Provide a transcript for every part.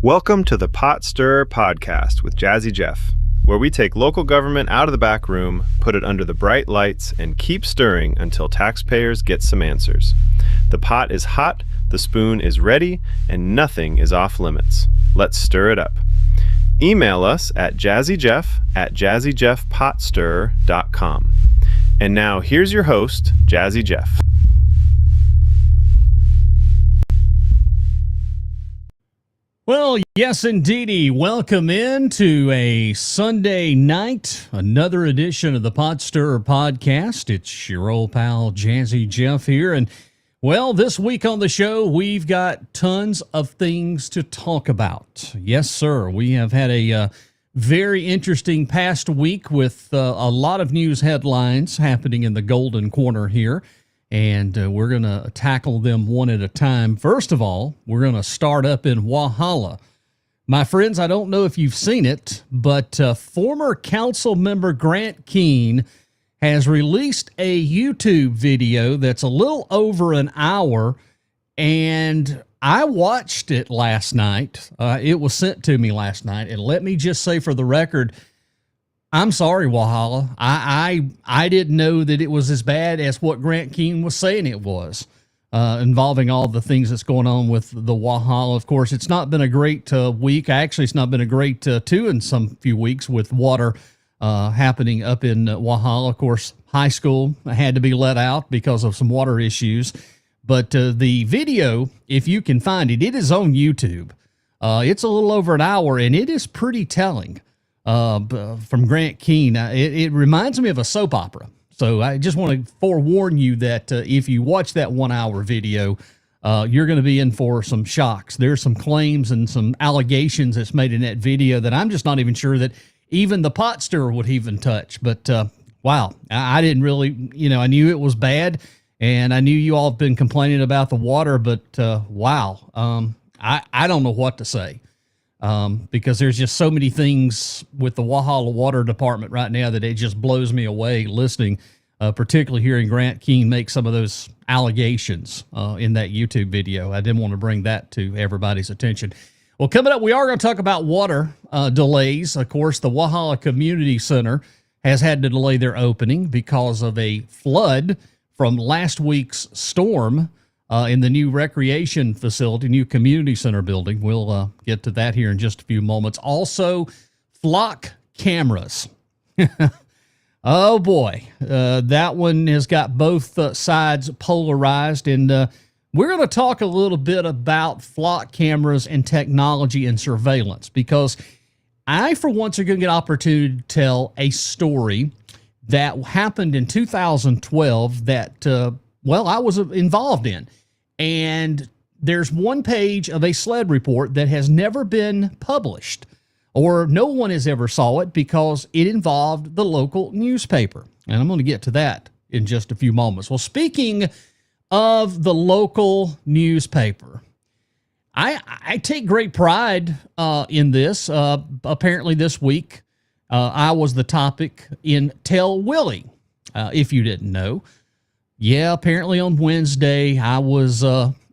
Welcome to the Pot Stirrer Podcast with Jazzy Jeff, where we take local government out of the back room, put it under the bright lights, and keep stirring until taxpayers get some answers. The pot is hot, the spoon is ready, and nothing is off limits. Let's stir it up. Email us at jazzyjeff@jazzyjeffpotstirrer.com. And now here's your host, Jazzy Jeff. Well, yes, indeedy. Welcome in to a Sunday night, another edition of the Pot Stirrer Podcast. It's your old pal Jazzy Jeff here. And, well, this week on the show, we've got tons of things to talk about. Yes, sir. We have had a very interesting past week with a lot of news headlines happening in the Golden Corner here. And we're going to tackle them one at a time. First of all, we're going to start up in Walhalla. My friends, I don't know if you've seen it, but former council member Grant Keene has released a YouTube video that's a little over an hour, and I watched it last night. It was sent to me last night, and let me just say for the record, I'm sorry, Walhalla. I didn't know that it was as bad as what Grant Keene was saying it was, involving all the things that's going on with the Walhalla. Of course, it's not been a great week. Actually, it's not been a great two in some few weeks with water happening up in Walhalla. Of course, high school had to be let out because of some water issues. But the video, if you can find it, it is on YouTube. It's a little over an hour, and it is pretty telling. From Grant Keene. It reminds me of a soap opera. So I just want to forewarn you that if you watch that 1 hour video, you're going to be in for some shocks. There's some claims and some allegations that's made in that video that I'm just not even sure that even the pot stirrer would even touch. But wow, I didn't really, I knew it was bad, and I knew you all have been complaining about the water, but wow, I don't know what to say. Because there's just so many things with the Walhalla Water Department right now that it just blows me away listening, particularly hearing Grant Keene make some of those allegations in that YouTube video. I didn't want to bring that to everybody's attention. Well, coming up, we are going to talk about water delays. Of course, the Walhalla Community Center has had to delay their opening because of a flood from last week's storm in the new recreation facility, new community center building. We'll get to that here in just a few moments. Also, flock cameras. Oh, boy. That one has got both sides polarized. And we're going to talk a little bit about flock cameras and technology and surveillance, because I, for once, are going to get an opportunity to tell a story that happened in 2012 that I was involved in. And there's one page of a SLED report that has never been published, or no one has ever saw it because it involved the local newspaper. And I'm going to get to that in just a few moments. Well, speaking of the local newspaper, I take great pride in this. Apparently this week, I was the topic in Tell Willie, if you didn't know. Yeah, apparently on Wednesday, I was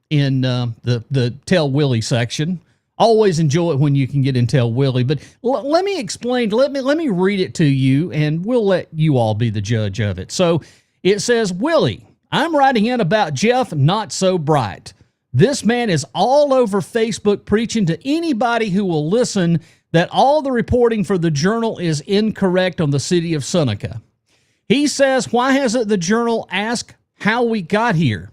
in the Tell Willie section. Always enjoy it when you can get in Tell Willie. But let me explain, let me read it to you, and we'll let you all be the judge of it. So it says, Willie, I'm writing in about Jeff Not So Bright. This man is all over Facebook preaching to anybody who will listen that all the reporting for the Journal is incorrect on the city of Seneca. He says, why hasn't the Journal asked how we got here?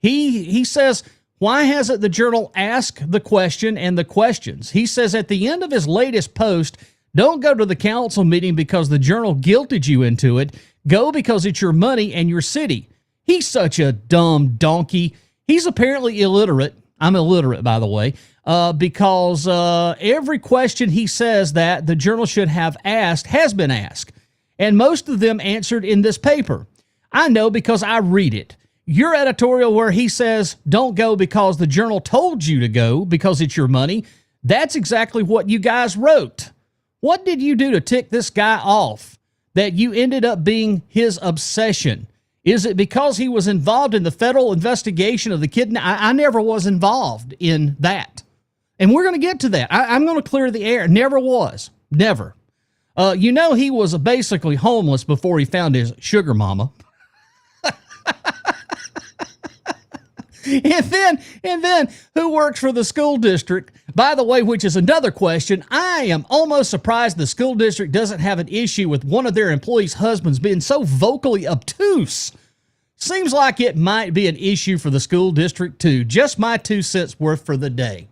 He says, why hasn't the Journal asked the question and the questions? He says at the end of his latest post, don't go to the council meeting because the Journal guilted you into it. Go because it's your money and your city. He's such a dumb donkey. He's apparently illiterate. I'm illiterate, by the way, because every question he says that the Journal should have asked has been asked. And most of them answered in this paper. I know because I read it. Your editorial where he says, don't go because the Journal told you to go because it's your money, that's exactly what you guys wrote. What did you do to tick this guy off that you ended up being his obsession? Is it because he was involved in the federal investigation of the kidnapping? I never was involved in that. And we're going to get to that. I'm going to clear the air. Never was. Never. He was basically homeless before he found his sugar mama. And then who works for the school district? By the way, which is another question. I am almost surprised the school district doesn't have an issue with one of their employees' husbands being so vocally obtuse. Seems like it might be an issue for the school district too. Just my 2 cents worth for the day.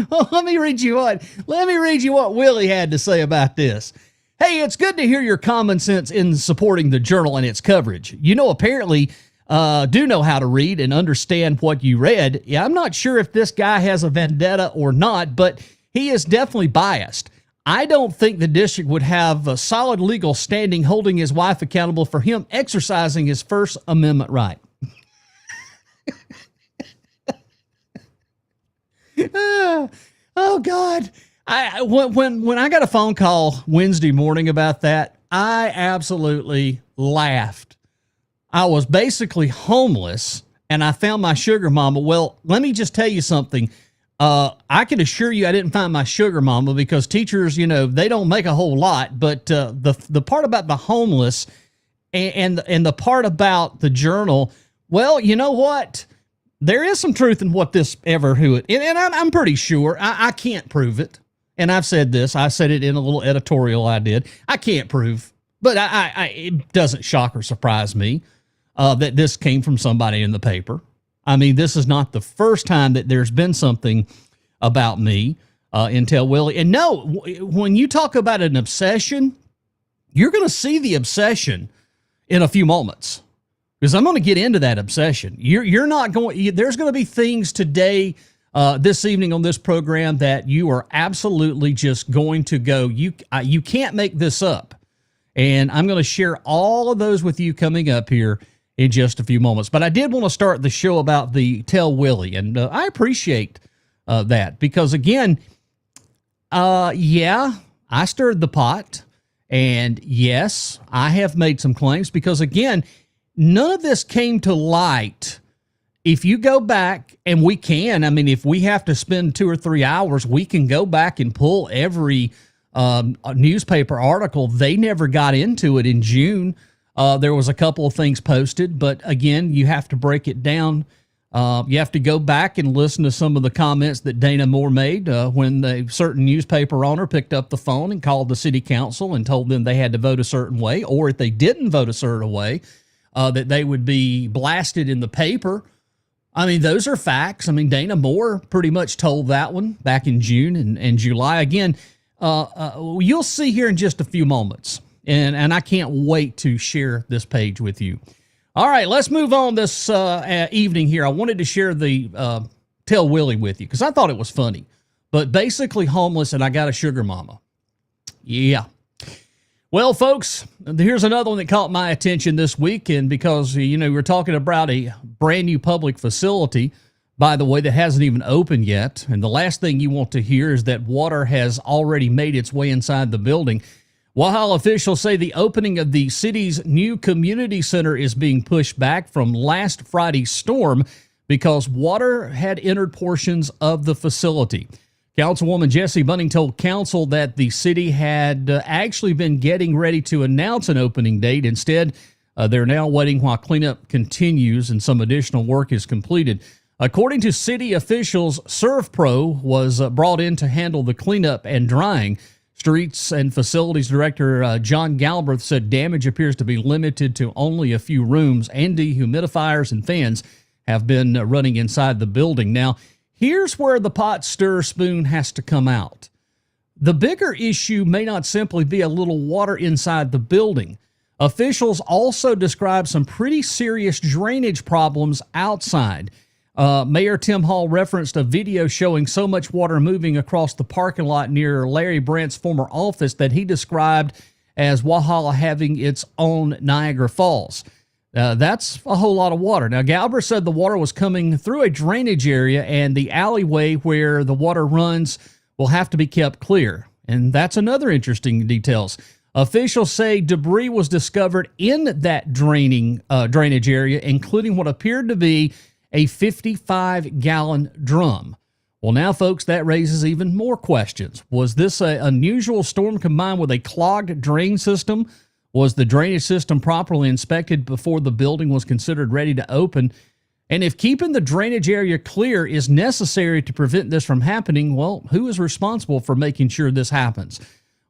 Well, let me read you what Willie had to say about this. Hey, it's good to hear your common sense in supporting the Journal and its coverage. Apparently do know how to read and understand what you read. Yeah, I'm not sure if this guy has a vendetta or not, but he is definitely biased. I don't think the district would have a solid legal standing holding his wife accountable for him exercising his First Amendment right. Oh God. When I got a phone call Wednesday morning about that, I absolutely laughed. I was basically homeless and I found my sugar mama. Well, let me just tell you something. I can assure you I didn't find my sugar mama because teachers, they don't make a whole lot, but the part about the homeless and the part about the Journal, well, you know what? There is some truth in what this and I'm pretty sure. I can't prove it. And I've said this. I said it in a little editorial I did. I can't prove, but it doesn't shock or surprise me that this came from somebody in the paper. I mean, this is not the first time that there's been something about me in Tell Willie. And no, when you talk about an obsession, you're going to see the obsession in a few moments. Because I'm going to get into that obsession. You're not going. There's going to be things today, this evening on this program that you are absolutely just going to go. You can't make this up, and I'm going to share all of those with you coming up here in just a few moments. But I did want to start the show about the Tell Willie, and I appreciate that because again, I stirred the pot, and yes, I have made some claims because again. None of this came to light. If you go back, and we can, if we have to spend 2 or 3 hours, we can go back and pull every newspaper article. They never got into it in June. There was a couple of things posted, but again, you have to break it down. You have to go back and listen to some of the comments that Dana Moore made when a certain newspaper owner picked up the phone and called the city council and told them they had to vote a certain way, or if they didn't vote a certain way, that they would be blasted in the paper. Those are facts. Dana Moore pretty much told that one back in June and July. Again, you'll see here in just a few moments. And I can't wait to share this page with you. All right, let's move on this evening here. I wanted to share the Tell Willie with you because I thought it was funny. But basically homeless and I got a sugar mama. Yeah. Well, folks, here's another one that caught my attention this week. And because, we're talking about a brand new public facility, by the way, that hasn't even opened yet. And the last thing you want to hear is that water has already made its way inside the building. While officials say the opening of the city's new community center is being pushed back from last Friday's storm because water had entered portions of the facility. Councilwoman Jessie Bunning told council that the city had actually been getting ready to announce an opening date. Instead, they're now waiting while cleanup continues and some additional work is completed. According to city officials, ServPro was brought in to handle the cleanup and drying. Streets and Facilities Director John Galbraith said damage appears to be limited to only a few rooms and dehumidifiers and fans have been running inside the building. Now, here's where the pot stir spoon has to come out. The bigger issue may not simply be a little water inside the building. Officials also describe some pretty serious drainage problems outside. Mayor Tim Hall referenced a video showing so much water moving across the parking lot near Larry Brandt's former office that he described as Walhalla having its own Niagara Falls. That's a whole lot of water. Now, Galbraith said the water was coming through a drainage area and the alleyway where the water runs will have to be kept clear. And that's another interesting details. Officials say debris was discovered in that drainage area, including what appeared to be a 55-gallon drum. Well, now, folks, that raises even more questions. Was this an unusual storm combined with a clogged drain system? Was the drainage system properly inspected before the building was considered ready to open? And if keeping the drainage area clear is necessary to prevent this from happening, well, who is responsible for making sure this happens?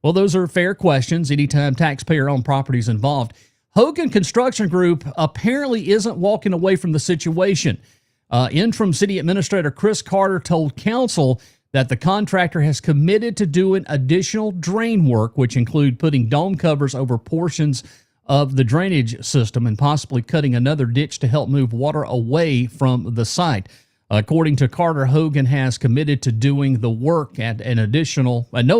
Well, those are fair questions anytime taxpayer-owned property is involved. Hogan Construction Group apparently isn't walking away from the situation. Interim City Administrator Chris Carter told council that the contractor has committed to doing additional drain work, which include putting dome covers over portions of the drainage system and possibly cutting another ditch to help move water away from the site. According to Carter, Hogan has committed to doing the work at no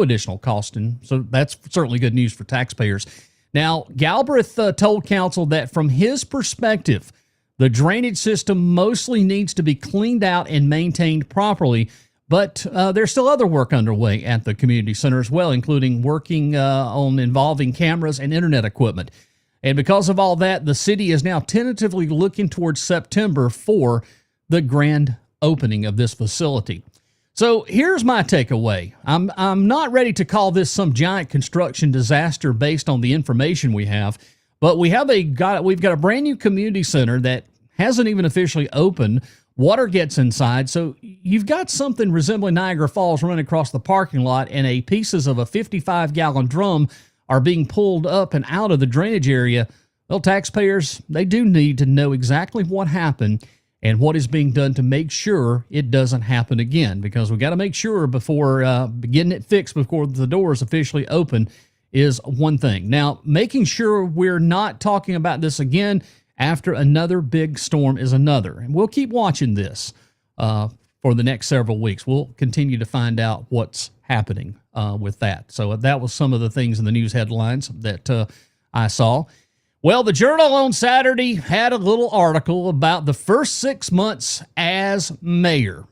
additional cost, and so that's certainly good news for taxpayers. Now, Galbraith told council that from his perspective, the drainage system mostly needs to be cleaned out and maintained properly, but there's still other work underway at the community center as well, including working on involving cameras and internet equipment. And because of all that, the city is now tentatively looking towards September for the grand opening of this facility. So here's my takeaway. I'm not ready to call this some giant construction disaster based on the information we have, but we've got a brand new community center that hasn't even officially opened. Water gets inside, so you've got something resembling Niagara Falls running across the parking lot, and pieces of a 55-gallon drum are being pulled up and out of the drainage area. Well, taxpayers, they do need to know exactly what happened and what is being done to make sure it doesn't happen again, because we got to make sure before getting it fixed before the doors officially open is one thing. Now, making sure we're not talking about this again after another big storm is another. And we'll keep watching this for the next several weeks. We'll continue to find out what's happening with that. So that was some of the things in the news headlines that I saw. Well, the Journal on Saturday had a little article about the first 6 months as mayor.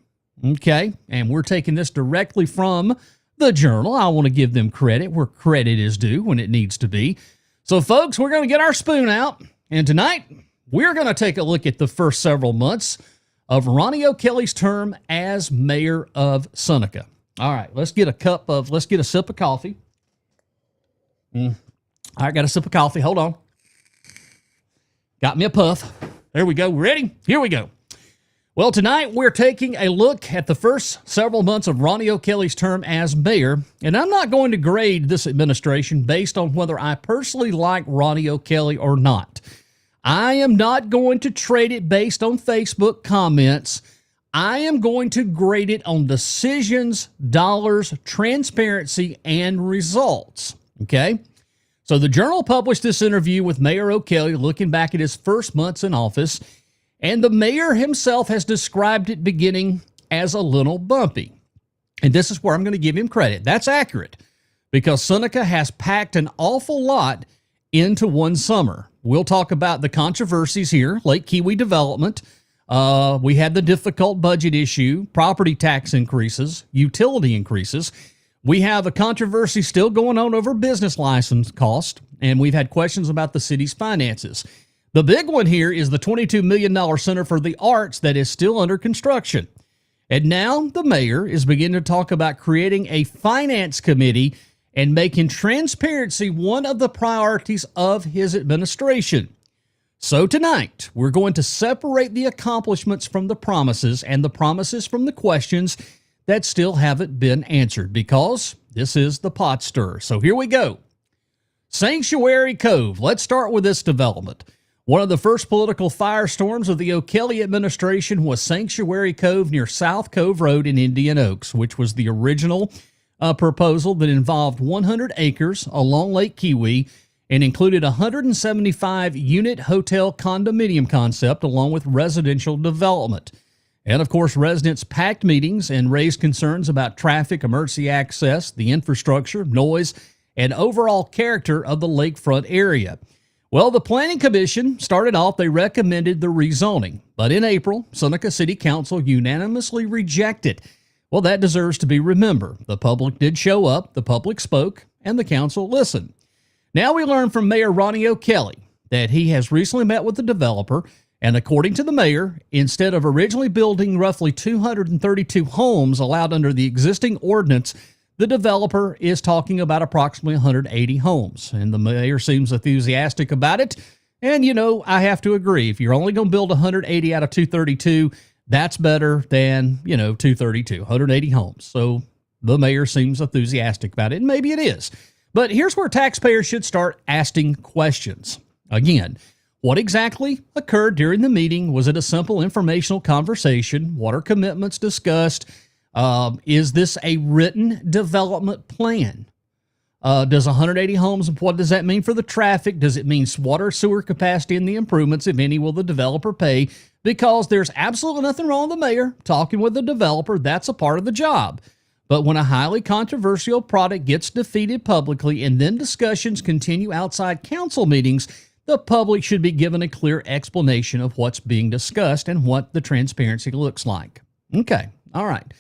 Okay, and we're taking this directly from the Journal. I want to give them credit where credit is due when it needs to be. So, folks, we're going to get our spoon out, and tonight we're going to take a look at the first several months of Ronnie O'Kelley's term as mayor of Seneca. All right, let's get a sip of coffee. All right, got a sip of coffee. Hold on. Got me a puff. There we go. Ready? Here we go. Well, tonight we're taking a look at the first several months of Ronnie O'Kelley's term as mayor, and I'm not going to grade this administration based on whether I personally like Ronnie O'Kelley or not. I am not going to trade it based on Facebook comments. I am going to grade it on decisions, dollars, transparency, and results. Okay? So the Journal published this interview with Mayor O'Kelley looking back at his first months in office, and the mayor himself has described it beginning as a little bumpy. And this is where I'm going to give him credit. That's accurate, because Seneca has packed an awful lot into one summer. We'll talk about the controversies here, Lake Kiwi development. We had the difficult budget issue, property tax increases, utility increases. We have a controversy still going on over business license cost, and we've had questions about the city's finances. The big one here is the $22 million Center for the Arts that is still under construction. And now the mayor is beginning to talk about creating a finance committee and making transparency one of the priorities of his administration. So tonight, we're going to separate the accomplishments from the promises and the promises from the questions that still haven't been answered, because this is the pot stir. So here we go. Sanctuary Cove. Let's start with this development. One of the first political firestorms of the O'Kelley administration was Sanctuary Cove near South Cove Road in Indian Oaks, which was the original proposal that involved 100 acres along Lake Kiwi and included a 175-unit hotel condominium concept along with residential development. And, of course, residents packed meetings and raised concerns about traffic, emergency access, the infrastructure, noise, and overall character of the lakefront area. Well, the Planning Commission started off, they recommended the rezoning. But in April, Seneca City Council unanimously rejected. Well, that deserves to be remembered. The public did show up, the public spoke, and the council listened. Now we learn from Mayor Ronnie O'Kelley that he has recently met with the developer, and according to the mayor, instead of originally building roughly 232 homes allowed under the existing ordinance, the developer is talking about approximately 180 homes, and the mayor seems enthusiastic about it. And, I have to agree. If you're only going to build 180 out of 232, that's better than, 232, 180 homes. So the mayor seems enthusiastic about it, and maybe it is. But here's where taxpayers should start asking questions. Again, what exactly occurred during the meeting? Was it a simple informational conversation? What are commitments discussed? Is this a written development plan? Does 180 homes, what does that mean for the traffic? Does it mean water, sewer capacity, and the improvements, if any, will the developer pay? Because there's absolutely nothing wrong with the mayor talking with the developer. That's a part of the job. But when a highly controversial product gets defeated publicly and then discussions continue outside council meetings, the public should be given a clear explanation of what's being discussed and what the transparency looks like. Okay, all right.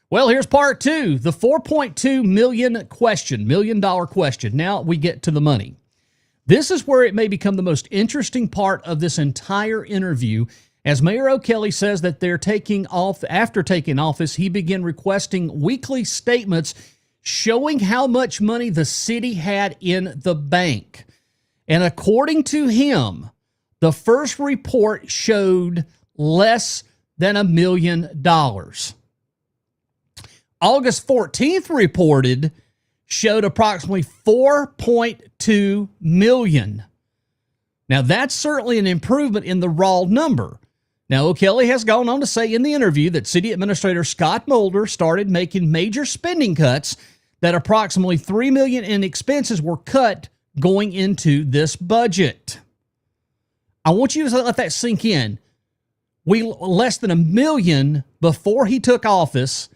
Well, here's part two, the $4.2 million question, $1 million question. Now we get to the money. This is where it may become the most interesting part of this entire interview, as Mayor O'Kelley says that after taking office, he began requesting weekly statements showing how much money the city had in the bank. And according to him, the first report showed less than $1 million. August 14th reported showed approximately $4.2 million. Now, that's certainly an improvement in the raw number. Now, O'Kelley has gone on to say in the interview that City Administrator Scott Mulder started making major spending cuts, that approximately $3 million in expenses were cut going into this budget. I want you to let that sink in. Less than $1 million before he took office.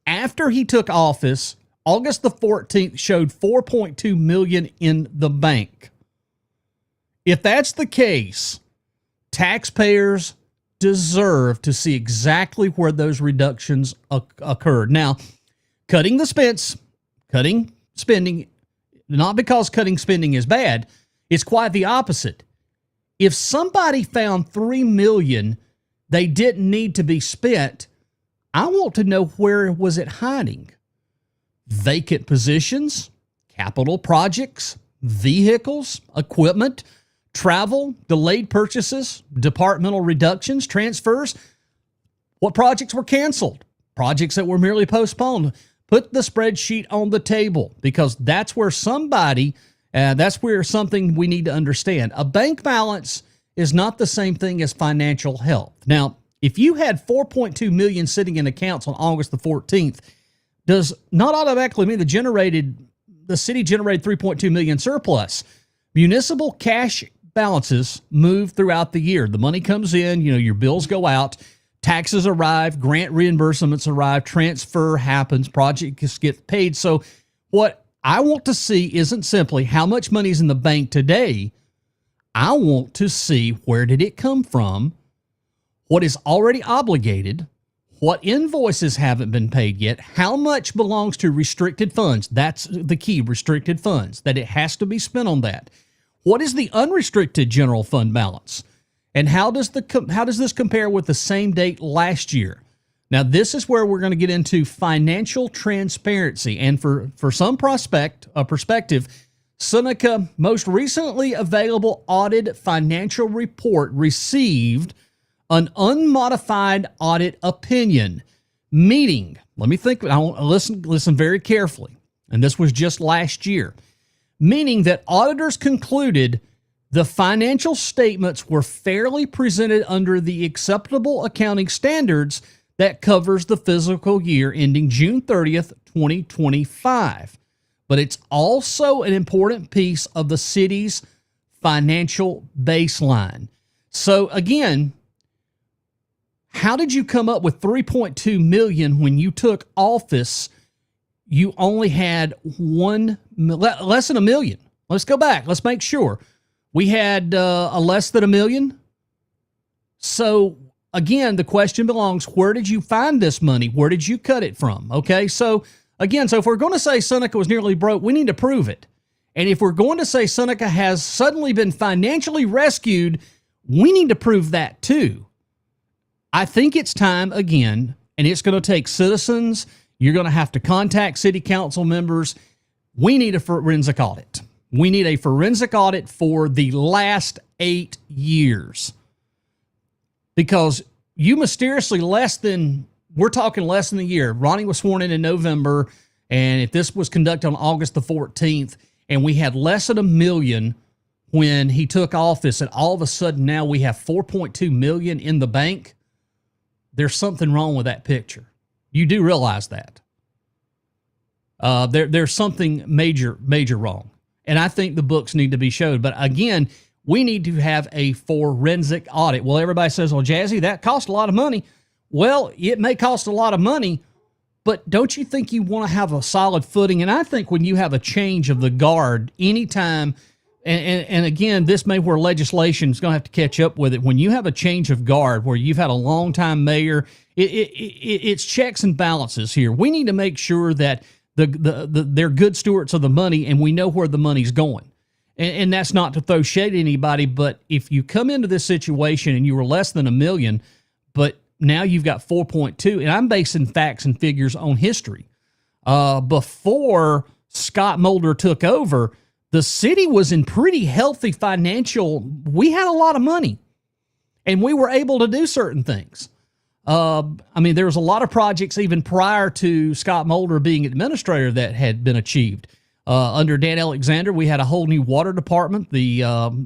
After he took office, August the 14th showed $4.2 million in the bank. If that's the case, taxpayers deserve to see exactly where those reductions occurred. Now, cutting spending, not because cutting spending is bad, it's quite the opposite. If somebody found $3 million they didn't need to be spent, I want to know where was it hiding. Vacant positions, capital projects, vehicles, equipment, travel, delayed purchases, departmental reductions, transfers. What projects were canceled? Projects that were merely postponed. Put the spreadsheet on the table, because that's where something we need to understand. A bank balance is not the same thing as financial health. Now, if you had $4.2 million sitting in accounts on August the 14th, does not automatically mean the city generated $3.2 million surplus. Municipal cash balances move throughout the year. The money comes in, your bills go out, taxes arrive, grant reimbursements arrive, transfer happens, projects get paid. So what I want to see isn't simply how much money is in the bank today. I want to see, where did it come from? What is already obligated? What invoices haven't been paid yet? How much belongs to restricted funds? That's the key, restricted funds, that it has to be spent on that. What is the unrestricted general fund balance? And how does this compare with the same date last year? Now, this is where we're going to get into financial transparency. And for some perspective, Seneca most recently available audit financial report received an unmodified audit opinion, meaning, let me think, I want to listen very carefully, and this was just last year, meaning that auditors concluded the financial statements were fairly presented under the acceptable accounting standards that covers the fiscal year ending June 30th, 2025. But it's also an important piece of the city's financial baseline. So again, how did you come up with $3.2 million when you took office? You only had less than $1 million. Let's go back. Let's make sure. We had a less than $1 million. So again, the question belongs, where did you find this money? Where did you cut it from? Okay, so again, if we're going to say Seneca was nearly broke, we need to prove it. And if we're going to say Seneca has suddenly been financially rescued, we need to prove that too. I think it's time again, and it's going to take citizens. You're going to have to contact city council members. We need a forensic audit. We need a forensic audit for the last 8 years. Because you mysteriously we're talking less than a year. Ronnie was sworn in November, and if this was conducted on August the 14th, and we had less than $1 million when he took office, and all of a sudden now we have $4.2 million in the bank, there's something wrong with that picture. You do realize that. There's something major wrong. And I think the books need to be showed. But again, we need to have a forensic audit. Well, everybody says, well, Jazzy, that costs a lot of money. Well, it may cost a lot of money, but don't you think you want to have a solid footing? And I think when you have a change of the guard anytime, and again, this may where legislation is going to have to catch up with it. When you have a change of guard where you've had a long-time mayor, it's checks and balances here. We need to make sure that they're good stewards of the money and we know where the money's going. And that's not to throw shade at anybody, but if you come into this situation and you were less than $1 million, but now you've got 4.2, and I'm basing facts and figures on history. Before Scott Mulder took over, the city was in pretty healthy financial. We had a lot of money, and we were able to do certain things. There was a lot of projects even prior to Scott Mulder being administrator that had been achieved. Under Dan Alexander, we had a whole new water department. The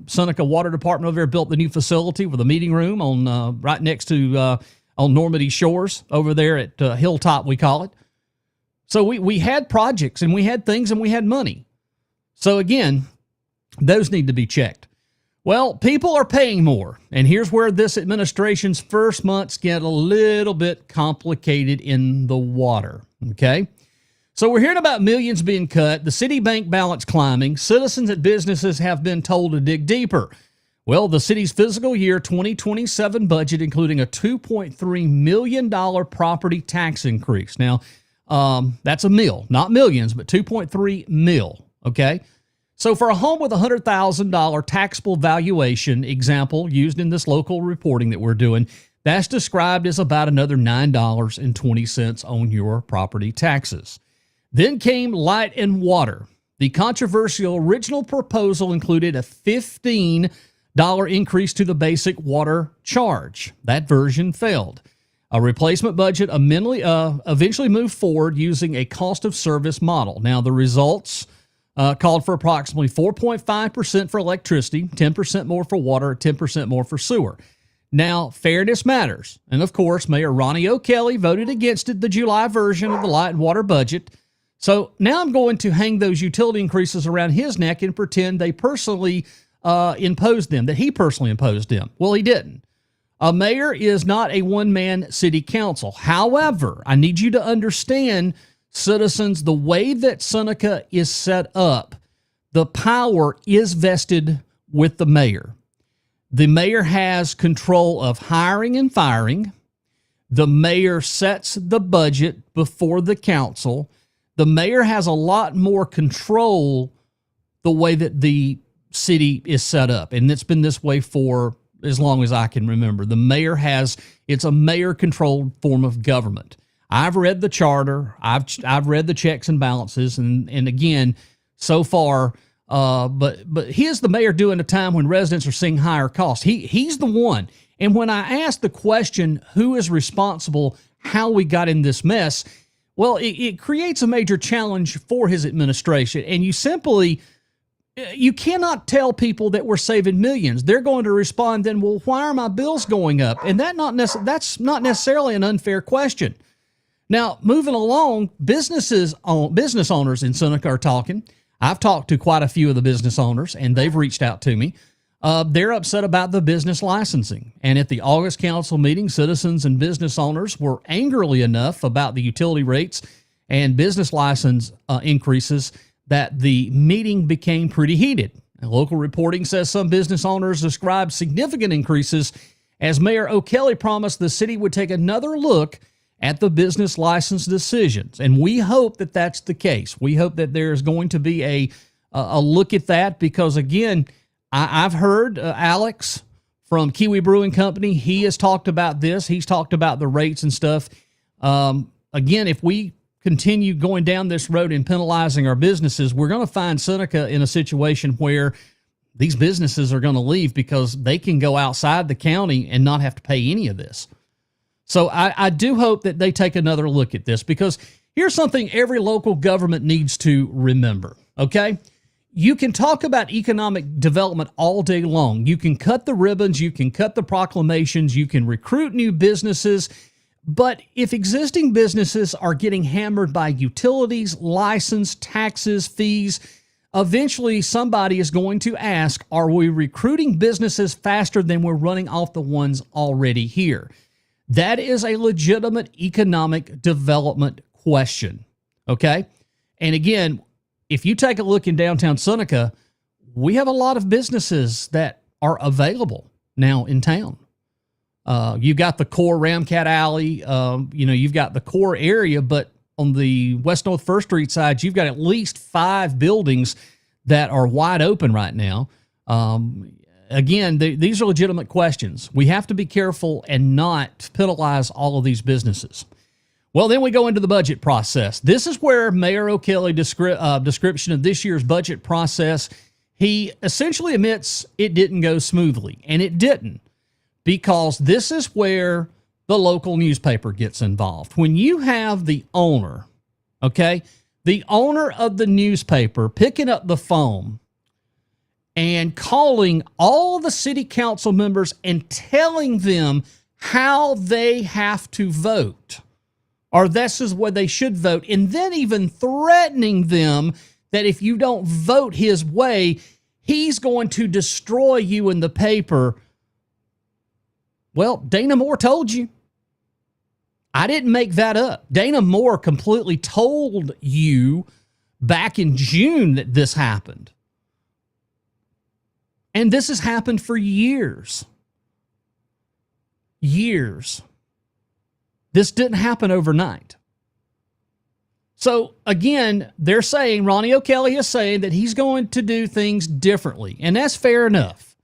Seneca Water Department over there built the new facility with a meeting room on right next to on Normandy Shores over there at Hilltop, we call it. So we had projects and we had things and we had money. So again, those need to be checked. Well, people are paying more. And here's where this administration's first months get a little bit complicated in the water. Okay. So we're hearing about millions being cut, the city bank balance climbing, citizens and businesses have been told to dig deeper. Well, the city's fiscal year 2027 budget, including a $2.3 million property tax increase. Now, that's a mill, not millions, but 2.3 mil. Okay. So for a home with a $100,000 taxable valuation, example used in this local reporting that we're doing, that's described as about another $9.20 on your property taxes. Then came light and water. The controversial original proposal included a $15 increase to the basic water charge. That version failed. A replacement budget eventually moved forward using a cost of service model. Now, the results called for approximately 4.5% for electricity, 10% more for water, 10% more for sewer. Now, fairness matters. And of course, Mayor Ronnie O'Kelley voted against it, the July version of the light and water budget. So now I'm going to hang those utility increases around his neck and pretend they personally imposed them, that he personally imposed them. Well, he didn't. A mayor is not a one-man city council. However, I need you to understand, citizens, the way that Seneca is set up, the power is vested with the mayor. The mayor has control of hiring and firing. The mayor sets the budget before the council. The mayor has a lot more control the way that the city is set up. And it's been this way for as long as I can remember. The mayor it's a mayor-controlled form of government. I've read the charter. I've read the checks and balances. And again, so far, but here's the mayor doing a time when residents are seeing higher costs. He's the one. And when I asked the question, who is responsible, how we got in this mess, well, it creates a major challenge for his administration. And you cannot tell people that we're saving millions. They're going to respond then, well, why are my bills going up? And that's not necessarily an unfair question. Now, moving along, business owners in Seneca are talking. I've talked to quite a few of the business owners, and they've reached out to me. They're upset about the business licensing. And at the August council meeting, citizens and business owners were angrily enough about the utility rates and business license increases that the meeting became pretty heated. And local reporting says some business owners described significant increases as Mayor O'Kelley promised the city would take another look at the business license decisions. And we hope that that's the case. We hope that there's going to be a look at that, because again, I've heard Alex from Kiwi Brewing Company. He has talked about this. He's talked about the rates and stuff. Again, if we continue going down this road and penalizing our businesses, we're going to find Seneca in a situation where these businesses are going to leave because they can go outside the county and not have to pay any of this. So I do hope that they take another look at this, because here's something every local government needs to remember, okay? You can talk about economic development all day long. You can cut the ribbons, you can cut the proclamations, you can recruit new businesses, but if existing businesses are getting hammered by utilities, license, taxes, fees, eventually somebody is going to ask, are we recruiting businesses faster than we're running off the ones already here? That is a legitimate economic development question, okay? And again, if you take a look in downtown Seneca, we have a lot of businesses that are available now in town. You've got the core Ramcat Alley, you've got the core area, but on the West North First Street side, you've got at least 5 buildings that are wide open right now. Again, these are legitimate questions. We have to be careful and not penalize all of these businesses. Well, then we go into the budget process. This is where Mayor O'Kelley description of this year's budget process, he essentially admits it didn't go smoothly, and it didn't, because this is where the local newspaper gets involved. When you have the owner, okay, the owner of the newspaper picking up the phone and calling all the city council members and telling them how they have to vote, or this is where they should vote, and then even threatening them that if you don't vote his way, he's going to destroy you in the paper. Well, Dana Moore told you. I didn't make that up. Dana Moore completely told you back in June that this happened. And this has happened for years. Years. This didn't happen overnight. So again, they're saying, Ronnie O'Kelley is saying that he's going to do things differently. And that's fair enough.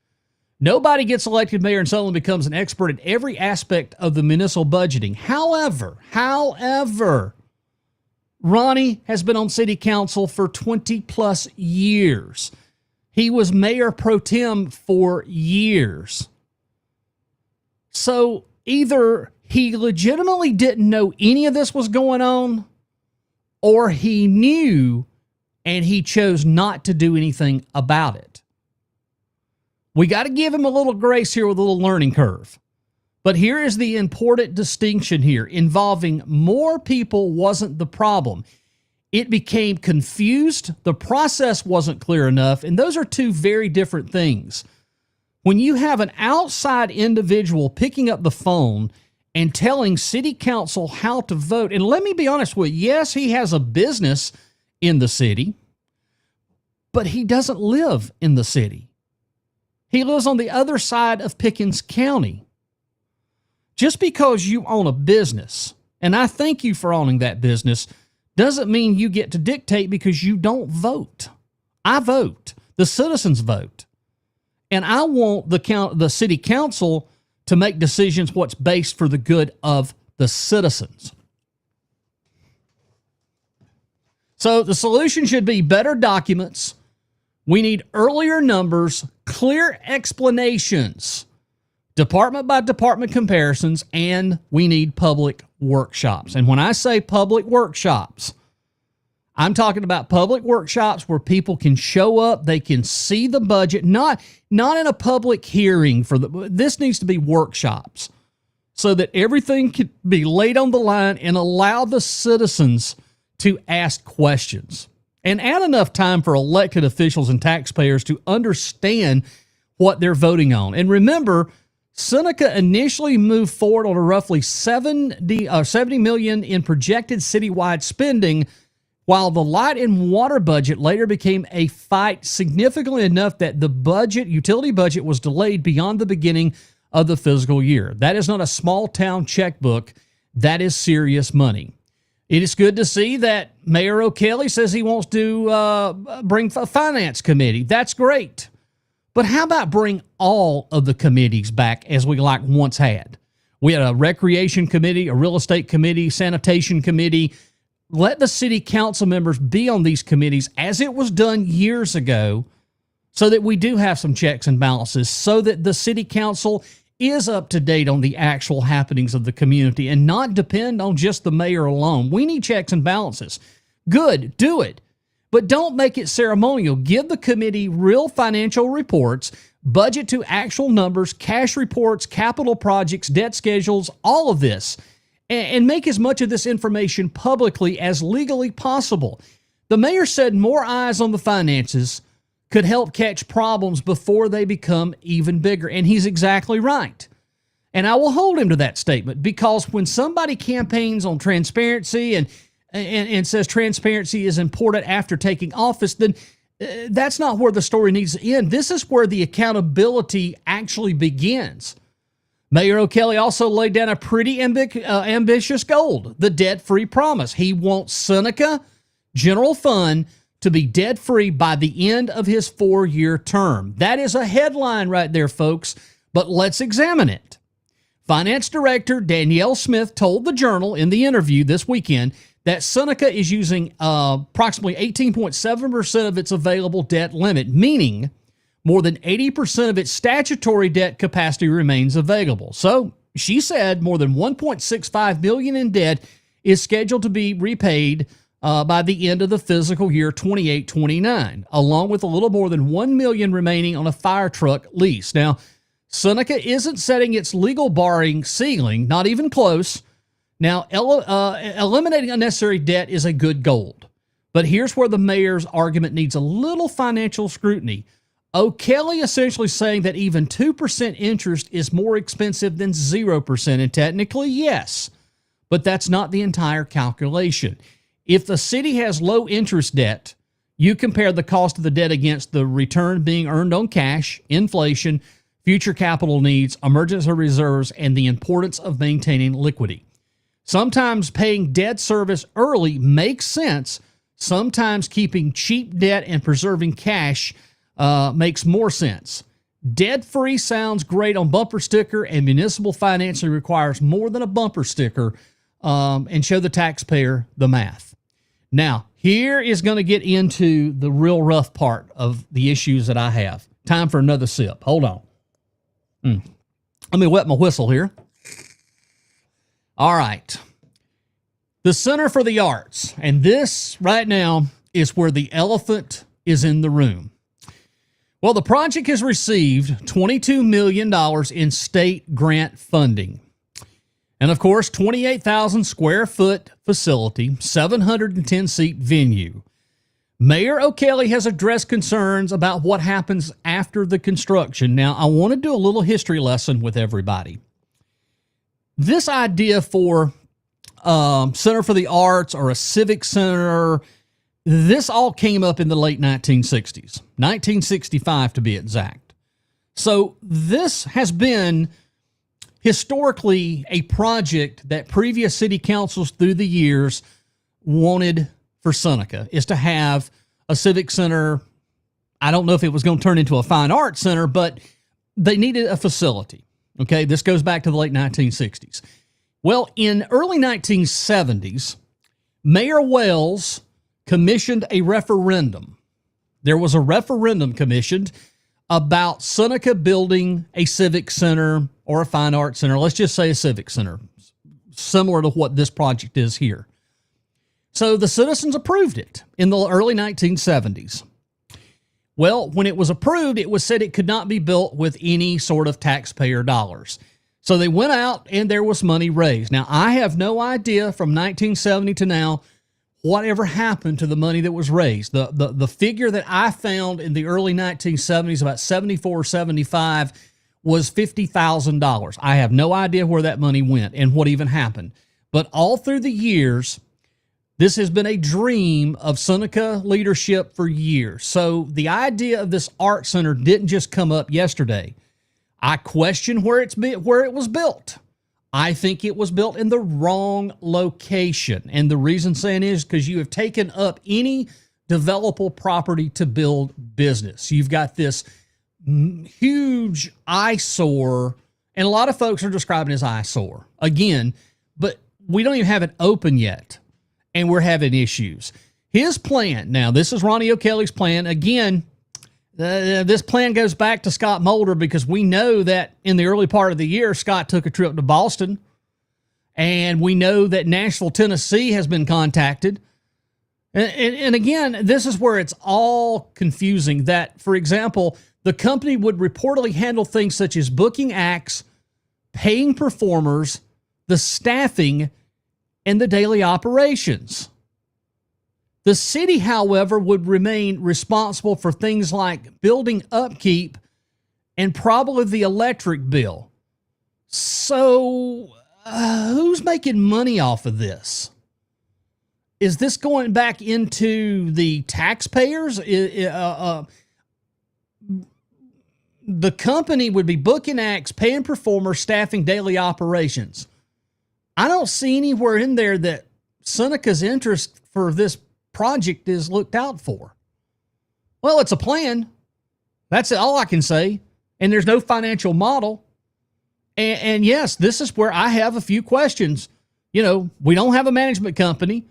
Nobody gets elected mayor and suddenly becomes an expert in every aspect of the municipal budgeting. However, Ronnie has been on city council for 20 plus years. He was mayor pro tem for years. So either he legitimately didn't know any of this was going on, or he knew and he chose not to do anything about it. We got to give him a little grace here with a little learning curve. But here is the important distinction here. Involving more people wasn't the problem. It became confused. The process wasn't clear enough. And those are two very different things. When you have an outside individual picking up the phone and telling city council how to vote, and let me be honest with you, yes, he has a business in the city, but he doesn't live in the city. He lives on the other side of Pickens County. Just because you own a business, and I thank you for owning that business, doesn't mean you get to dictate because you don't vote. I vote. The citizens vote. And I want the city council to make decisions what's based for the good of the citizens. So the solution should be better documents. We need earlier numbers, clear explanations, department by department comparisons, and we need public workshops. And when I say public workshops, I'm talking about public workshops where people can show up, they can see the budget, not in a public hearing. This needs to be workshops so that everything can be laid on the line and allow the citizens to ask questions. And add enough time for elected officials and taxpayers to understand what they're voting on. And remember, Seneca initially moved forward on a roughly $70 million in projected citywide spending, while the light and water budget later became a fight significantly enough that the utility budget was delayed beyond the beginning of the fiscal year. That is not a small town checkbook. That is serious money. It is good to see that Mayor O'Kelley says he wants to bring a finance committee. That's great. But how about bring all of the committees back as we like once had? We had a recreation committee, a real estate committee, sanitation committee. Let the city council members be on these committees as it was done years ago so that we do have some checks and balances, so that the city council is up to date on the actual happenings of the community and not depend on just the mayor alone. We need checks and balances. Good, do it. But don't make it ceremonial. Give the committee real financial reports, budget to actual numbers, cash reports, capital projects, debt schedules, all of this, and make as much of this information publicly as legally possible. The mayor said more eyes on the finances could help catch problems before they become even bigger, and he's exactly right. And I will hold him to that statement, because when somebody campaigns on transparency and says transparency is important after taking office, then that's not where the story needs to end. This is where the accountability actually begins. Mayor O'Kelley also laid down a pretty ambitious goal, the debt-free promise. He wants Seneca General Fund to be debt-free by the end of his 4-year term. That is a headline right there, folks, but let's examine it. Finance Director Danielle Smith told the Journal in the interview this weekend that Seneca is using approximately 18.7% of its available debt limit, meaning more than 80% of its statutory debt capacity remains available. So she said more than $1.65 billion in debt is scheduled to be repaid by the end of the fiscal year 28-29, along with a little more than $1 million remaining on a fire truck lease. Now, Seneca isn't setting its legal borrowing ceiling, not even close. Now, eliminating unnecessary debt is a good goal. But here's where the mayor's argument needs a little financial scrutiny. O'Kelley essentially saying that even 2% interest is more expensive than 0%, and technically, yes. But that's not the entire calculation. If the city has low interest debt, you compare the cost of the debt against the return being earned on cash, inflation, future capital needs, emergency reserves, and the importance of maintaining liquidity. Sometimes paying debt service early makes sense. Sometimes keeping cheap debt and preserving cash makes more sense. Debt-free sounds great on bumper sticker, and municipal financing requires more than a bumper sticker, and show the taxpayer the math. Now, here is going to get into the real rough part of the issues that I have. Time for another sip. Hold on. Let me wet my whistle here. All right. The Center for the Arts. And this right now is where the elephant is in the room. Well, the project has received $22 million in state grant funding. And of course, 28,000 square foot facility, 710 seat venue. Mayor O'Kelley has addressed concerns about what happens after the construction. Now, I want to do a little history lesson with everybody. This idea for Center for the Arts or a civic center, this all came up in the late 1960s, 1965 to be exact. So this has been historically a project that previous city councils through the years wanted for Seneca, is to have a civic center. I don't know if it was going to turn into a fine arts center, but they needed a facility. Okay, this goes back to the late 1960s. Well, in early 1970s, Mayor Wells commissioned a referendum. There was a referendum commissioned about Seneca building a civic center or a fine arts center. Let's just say a civic center, similar to what this project is here. So the citizens approved it in the early 1970s. Well, when it was approved, it was said it could not be built with any sort of taxpayer dollars. So they went out and there was money raised. Now, I have no idea from 1970 to now whatever happened to the money that was raised. The figure that I found in the early 1970s, about 74, 75, was $50,000. I have no idea where that money went and what even happened. But all through the years, this has been a dream of Seneca leadership for years. So the idea of this art center didn't just come up yesterday. I question where it was built. I think it was built in the wrong location. And the reason saying is because you have taken up any developable property to build business. You've got this huge eyesore, and a lot of folks are describing it as eyesore again, but we don't even have it open yet, and we're having issues. His plan, now this is Ronnie O'Kelley's plan. Again, this plan goes back to Scott Mulder, because we know that in the early part of the year, Scott took a trip to Boston, and we know that Nashville, Tennessee has been contacted. And again, this is where it's all confusing that, for example, the company would reportedly handle things such as booking acts, paying performers, the staffing, and the daily operations. The city, however, would remain responsible for things like building upkeep and probably the electric bill. So, who's making money off of this? Is this going back into the taxpayers? The company would be booking acts, paying performers, staffing daily operations. I don't see anywhere in there that Seneca's interest for this project is looked out for. Well, it's a plan. That's all I can say. And there's no financial model. And yes, this is where I have a few questions. You know, we don't have a management company.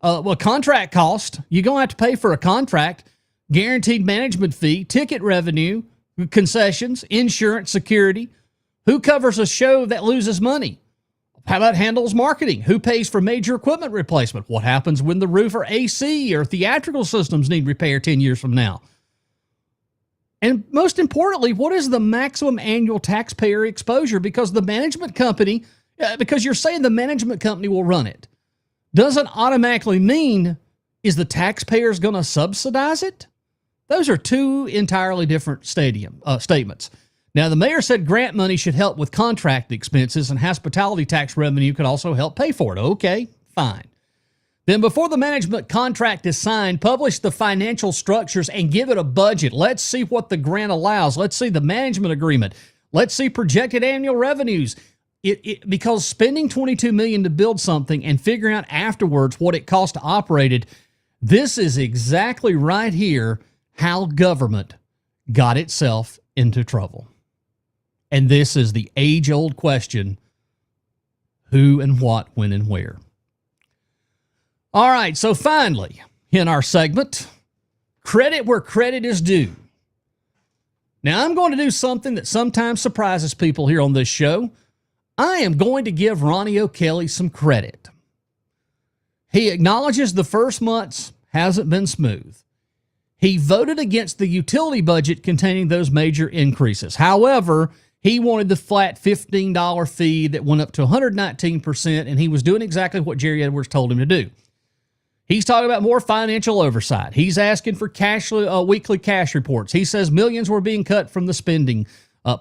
Well, contract cost, you're going to have to pay for a contract, guaranteed management fee, ticket revenue, concessions, insurance, security. Who covers a show that loses money? How about handles marketing? Who pays for major equipment replacement? What happens when the roof or AC or theatrical systems need repair 10 years from now? And most importantly, what is the maximum annual taxpayer exposure? Because the management company, because you're saying the management company will run it, doesn't automatically mean is the taxpayers going to subsidize it? Those are two entirely different statements. Now, the mayor said grant money should help with contract expenses and hospitality tax revenue could also help pay for it. Okay, fine. Then before the management contract is signed, publish the financial structures and give it a budget. Let's see what the grant allows. Let's see the management agreement. Let's see projected annual revenues. Because spending $22 million to build something and figuring out afterwards what it costs to operate it, this is exactly right here how government got itself into trouble. And this is the age-old question, who and what, when and where. All right, so finally, in our segment, credit where credit is due. Now, I'm going to do something that sometimes surprises people here on this show. I am going to give Ronnie O'Kelley some credit. He acknowledges the first months hasn't been smooth. He voted against the utility budget containing those major increases. However, he wanted the flat $15 fee that went up to 119%, and he was doing exactly what Jerry Edwards told him to do. He's talking about more financial oversight. He's asking for weekly cash reports. He says millions were being cut from the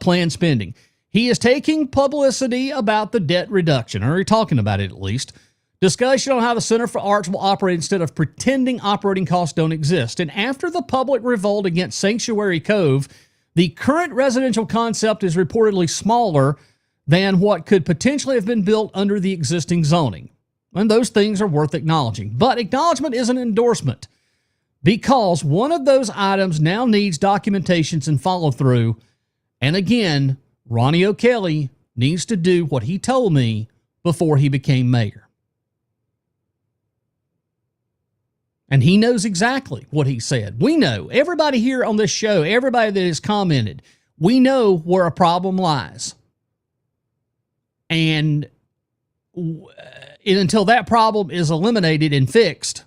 planned spending. He is taking publicity about the debt reduction, or talking about it at least. Discussion on how the Center for Arts will operate instead of pretending operating costs don't exist. And after the public revolt against Sanctuary Cove, the current residential concept is reportedly smaller than what could potentially have been built under the existing zoning. And those things are worth acknowledging. But acknowledgement is an endorsement, because one of those items now needs documentations and follow-through. And again, Ronnie O'Kelley needs to do what he told me before he became mayor. And he knows exactly what he said. We know, everybody here on this show, everybody that has commented, we know where a problem lies. And until that problem is eliminated and fixed,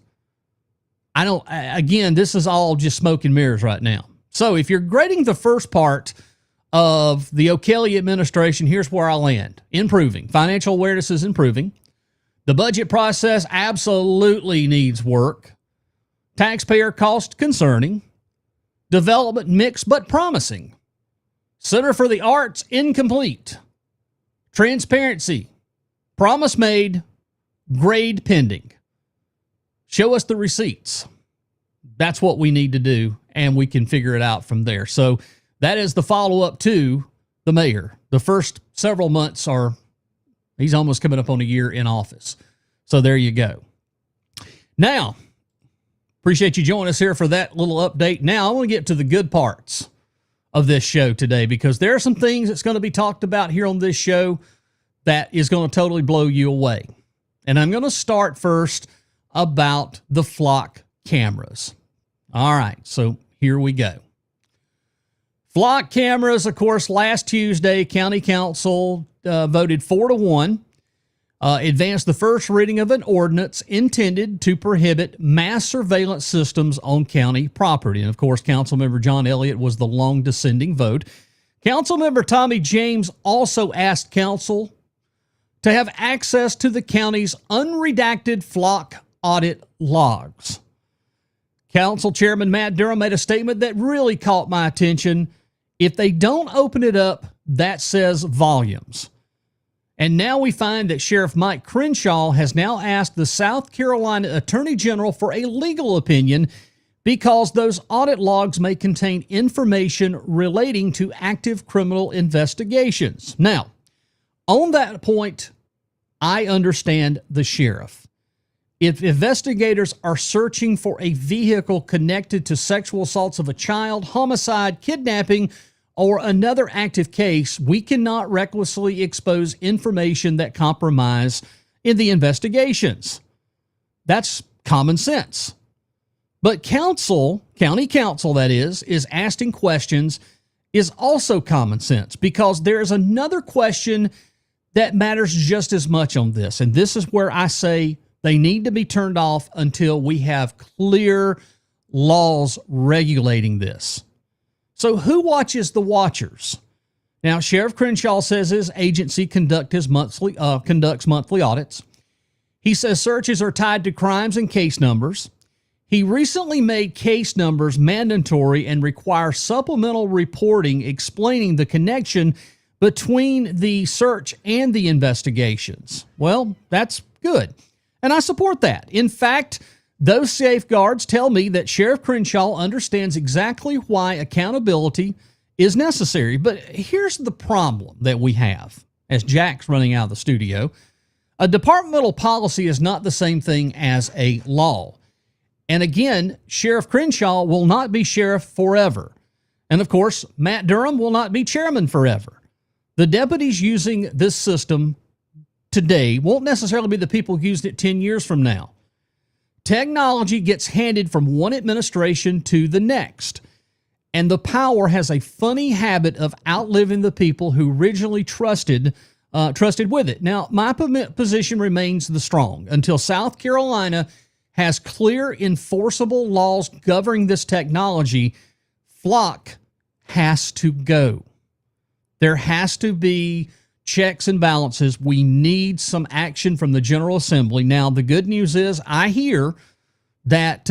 again, this is all just smoke and mirrors right now. So if you're grading the first part of the O'Kelley administration, here's where I land. Improving. Financial awareness is improving. The budget process absolutely needs work. Taxpayer cost concerning. Development mixed but promising. Center for the Arts incomplete. Transparency. Promise made. Grade pending. Show us the receipts. That's what we need to do, and we can figure it out from there. So that is the follow-up to the mayor. The first several months are He's almost coming up on a year in office. So there you go. Now, appreciate you joining us here for that little update. Now, I want to get to the good parts of this show today, because there are some things that's going to be talked about here on this show that is going to totally blow you away. And I'm going to start first about the flock cameras. All right, so here we go. Flock cameras, of course, last Tuesday, County Council voted 4-1, advanced the first reading of an ordinance intended to prohibit mass surveillance systems on county property. And, of course, Councilmember John Elliott was the long dissenting vote. Councilmember Tommy James also asked Council to have access to the county's unredacted flock audit logs. Council Chairman Matt Durham made a statement that really caught my attention. If they don't open it up, that says volumes. And now we find that Sheriff Mike Crenshaw has now asked the South Carolina Attorney General for a legal opinion because those audit logs may contain information relating to active criminal investigations. Now, on that point, I understand the sheriff. If investigators are searching for a vehicle connected to sexual assaults of a child, homicide, kidnapping, or another active case, we cannot recklessly expose information that compromise in the investigations. That's common sense. But county council, that is asking questions is also common sense, because there's another question that matters just as much on this. And this is where I say they need to be turned off until we have clear laws regulating this. So who watches the watchers? Now, Sheriff Crenshaw says his agency conducts monthly audits. He says searches are tied to crimes and case numbers. He recently made case numbers mandatory and require supplemental reporting explaining the connection between the search and the investigations. Well, that's good, and I support that. In fact, those safeguards tell me that Sheriff Crenshaw understands exactly why accountability is necessary. But here's the problem that we have, as Jack's running out of the studio. A departmental policy is not the same thing as a law. And again, Sheriff Crenshaw will not be sheriff forever. And of course, Matt Durham will not be chairman forever. The deputies using this system today won't necessarily be the people who used it 10 years from now. Technology gets handed from one administration to the next, and the power has a funny habit of outliving the people who originally trusted with it. Now, my position remains the strong. Until South Carolina has clear, enforceable laws governing this technology, flock has to go. There has to be checks and balances. We need some action from the General Assembly. Now, the good news is I hear that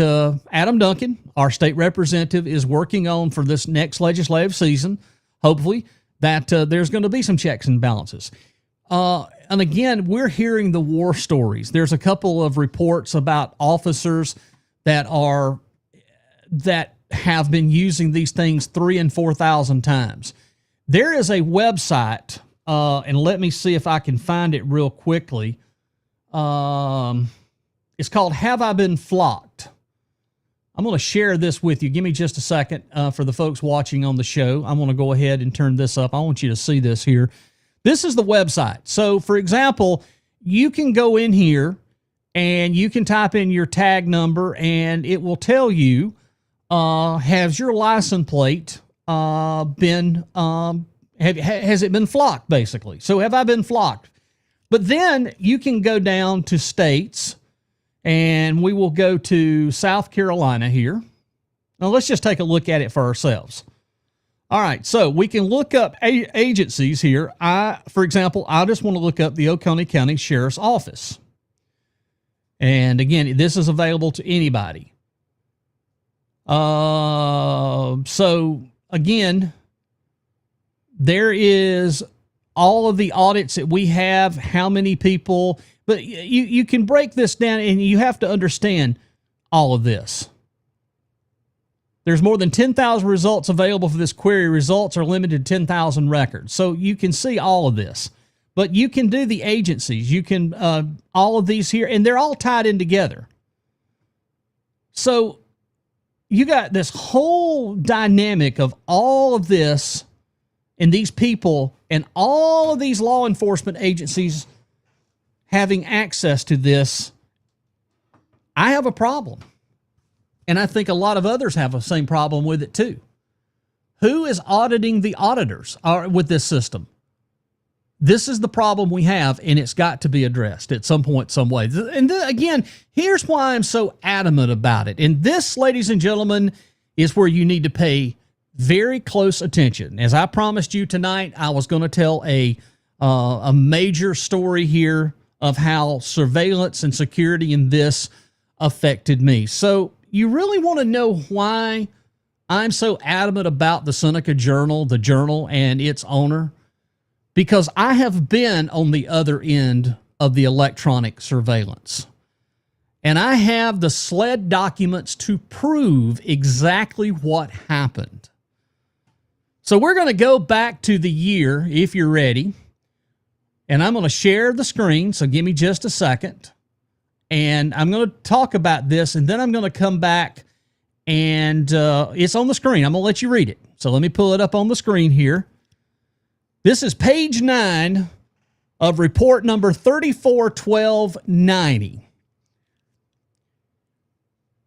Adam Duncan, our state representative, is working on for this next legislative season, hopefully, that there's going to be some checks and balances. And again, we're hearing the war stories. There's a couple of reports about officers that have been using these things 3,000 and 4,000 times. There is a website, and let me see if I can find it real quickly. It's called Have I Been Flocked? I'm going to share this with you. Give me just a second for the folks watching on the show. I'm going to go ahead and turn this up. I want you to see this here. This is the website. So, for example, you can go in here and you can type in your tag number and it will tell you, has your license plate been, has it been flocked, basically? So have I been flocked? But then you can go down to states, and we will go to South Carolina here. Now, let's just take a look at it for ourselves. All right, so we can look up agencies here. For example, I just want to look up the Oconee County Sheriff's Office. And again, this is available to anybody. So again, there is all of the audits that we have, how many people, but you can break this down and you have to understand all of this. There's more than 10,000 results available for this query. Results are limited to 10,000 records. So you can see all of this. But you can do the agencies. You can, all of these here, and they're all tied in together. So you got this whole dynamic of all of this and these people and all of these law enforcement agencies having access to this. I have a problem. And I think a lot of others have the same problem with it too. Who is auditing the auditors with this system? This is the problem we have, and it's got to be addressed at some point, some way. And again, here's why I'm so adamant about it. And this, ladies and gentlemen, is where you need to pay very close attention. As I promised you tonight, I was going to tell a major story here of how surveillance and security in this affected me. So you really want to know why I'm so adamant about the Seneca Journal, the journal, and its owner? Because I have been on the other end of the electronic surveillance. And I have the SLED documents to prove exactly what happened. So we're going to go back to the year, if you're ready. And I'm going to share the screen, so give me just a second. And I'm going to talk about this, and then I'm going to come back, and it's on the screen. I'm going to let you read it. So let me pull it up on the screen here. This is page 9 of report number 341290.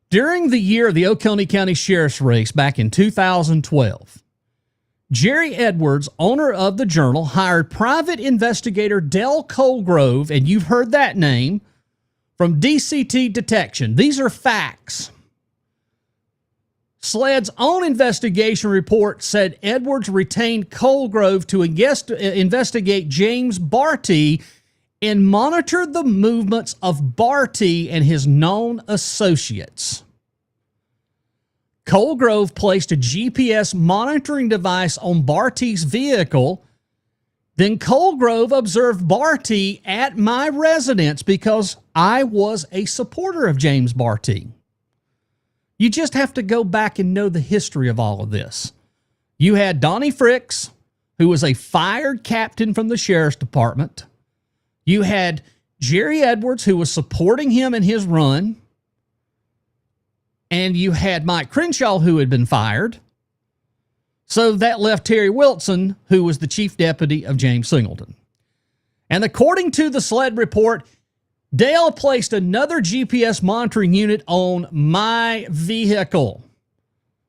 During the year of the Oconee County Sheriff's race back in 2012, Jerry Edwards, owner of the Journal, hired private investigator Dale Colgrove, and you've heard that name, from DCT Detection. These are facts. SLED's own investigation report said Edwards retained Colgrove to investigate James Barty and monitor the movements of Barty and his known associates. Colgrove placed a GPS monitoring device on Barty's vehicle. Then Colgrove observed Barty at my residence because I was a supporter of James Barty. You just have to go back and know the history of all of this. You had Donnie Fricks, who was a fired captain from the sheriff's department. You had Jerry Edwards, who was supporting him in his run. And you had Mike Crenshaw, who had been fired. So that left Terry Wilson, who was the chief deputy of James Singleton. And according to the SLED report, Dale placed another GPS monitoring unit on my vehicle.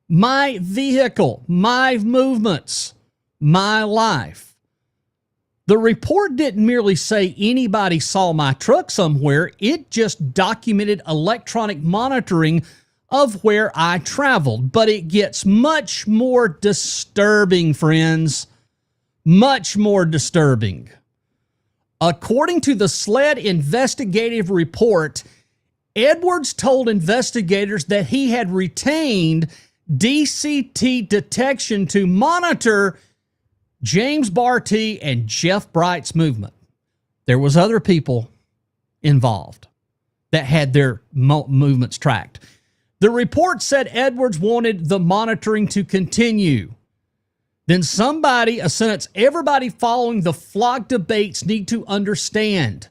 My vehicle, my movements, my life. The report didn't merely say anybody saw my truck somewhere. It just documented electronic monitoring of where I traveled. But it gets much more disturbing, friends. Much more disturbing. According to the SLED investigative report, Edwards told investigators that he had retained DCT Detection to monitor James Barty and Jeff Bright's movement. There was other people involved that had their movements tracked. The report said Edwards wanted the monitoring to continue. Then somebody, a sentence everybody following the flock debates need to understand.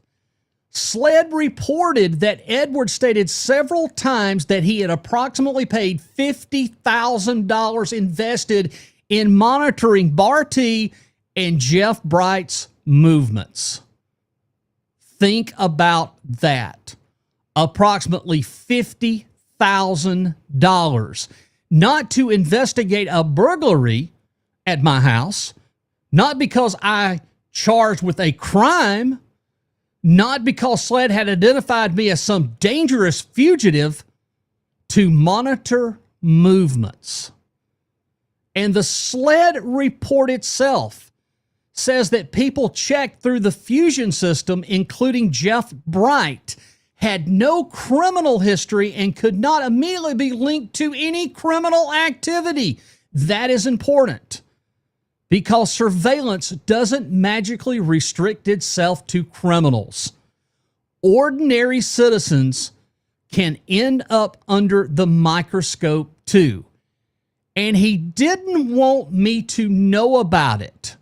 SLED reported that Edwards stated several times that he had approximately paid $50,000 invested in monitoring Barty and Jeff Bright's movements. Think about that. Approximately $50,000. Not to investigate a burglary at my house, not because I charged with a crime, not because SLED had identified me as some dangerous fugitive, to monitor movements. And the SLED report itself says that people checked through the Fusion system, including Jeff Bright, had no criminal history and could not immediately be linked to any criminal activity. That is important, because surveillance doesn't magically restrict itself to criminals. Ordinary citizens can end up under the microscope too. And he didn't want me to know about it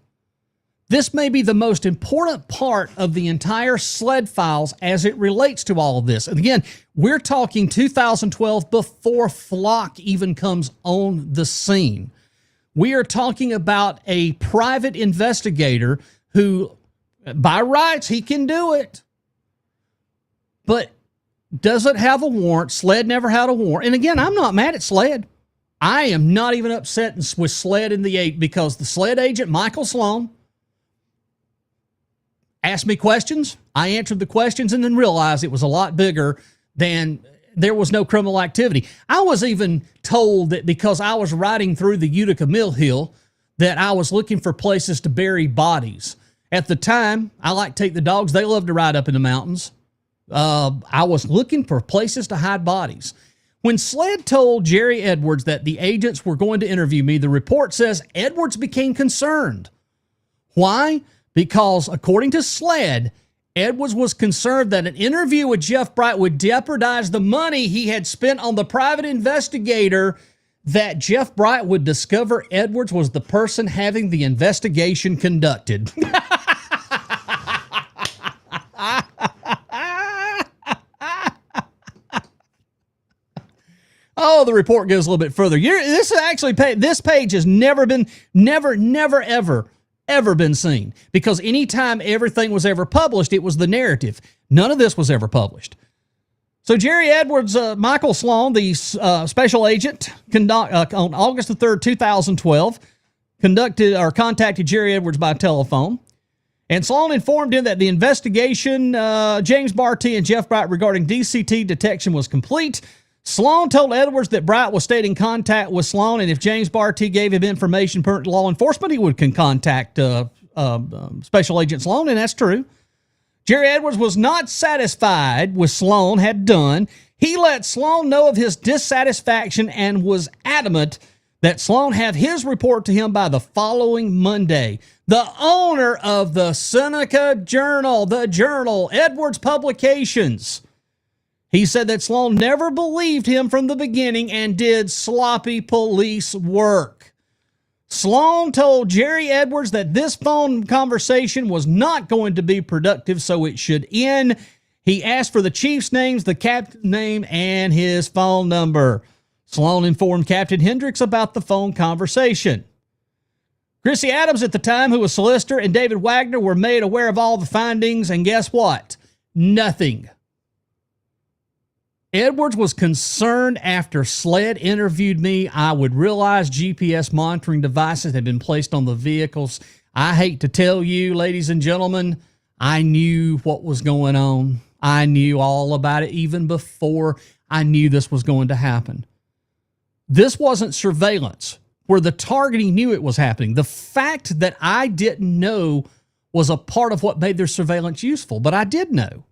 This may be the most important part of the entire SLED files as it relates to all of this. And again, we're talking 2012 before Flock even comes on the scene. We are talking about a private investigator who, by rights, he can do it, but doesn't have a warrant. SLED never had a warrant. And again, I'm not mad at SLED. I am not even upset with SLED in the 8 because the SLED agent, Michael Sloan, asked me questions. I answered the questions and then realized it was a lot bigger than there was no criminal activity. I was even told that because I was riding through the Utica Mill Hill that I was looking for places to bury bodies. At the time, I like to take the dogs. They love to ride up in the mountains. I was looking for places to hide bodies. When SLED told Jerry Edwards that the agents were going to interview me, the report says Edwards became concerned. Why? Because according to SLED, Edwards was concerned that an interview with Jeff Bright would jeopardize the money he had spent on the private investigator, that Jeff Bright would discover Edwards was the person having the investigation conducted. Oh, the report goes a little bit further. This page has never ever been seen, because anytime everything was ever published, it was the narrative. None of this was ever published. So Jerry Edwards, Michael Sloan, the special agent, on August the 3rd, 2012, contacted Jerry Edwards by telephone. And Sloan informed him that the investigation, James Barty and Jeff Bright regarding DCT detection was complete. Sloan told Edwards that Bright was staying in contact with Sloan, and if James Barty gave him information pertinent to law enforcement, he would contact Special Agent Sloan, and that's true. Jerry Edwards was not satisfied with Sloan had done. He let Sloan know of his dissatisfaction and was adamant that Sloan have his report to him by the following Monday. The owner of the Seneca Journal, the Journal, Edwards Publications, he said that Sloan never believed him from the beginning and did sloppy police work. Sloan told Jerry Edwards that this phone conversation was not going to be productive, so it should end. He asked for the chief's names, the captain's name, and his phone number. Sloan informed Captain Hendricks about the phone conversation. Chrissy Adams at the time, who was solicitor, and David Wagner were made aware of all the findings, and guess what? Nothing. Edwards was concerned after SLED interviewed me I would realize GPS monitoring devices had been placed on the vehicles. I hate to tell you, ladies and gentlemen, I knew what was going on. I knew all about it even before I knew this was going to happen. This wasn't surveillance where the targeting knew it was happening. The fact that I didn't know was a part of what made their surveillance useful, but I did know.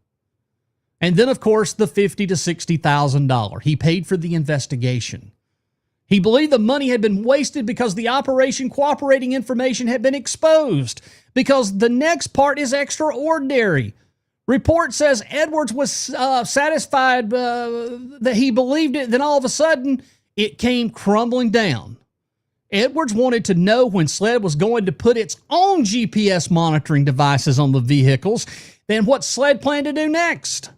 And then, of course, the $50,000 to $60,000. He paid for the investigation. He believed the money had been wasted because the operation cooperating information had been exposed. Because the next part is extraordinary. Report says Edwards was satisfied that he believed it. Then all of a sudden, it came crumbling down. Edwards wanted to know when SLED was going to put its own GPS monitoring devices on the vehicles, then what SLED planned to do next.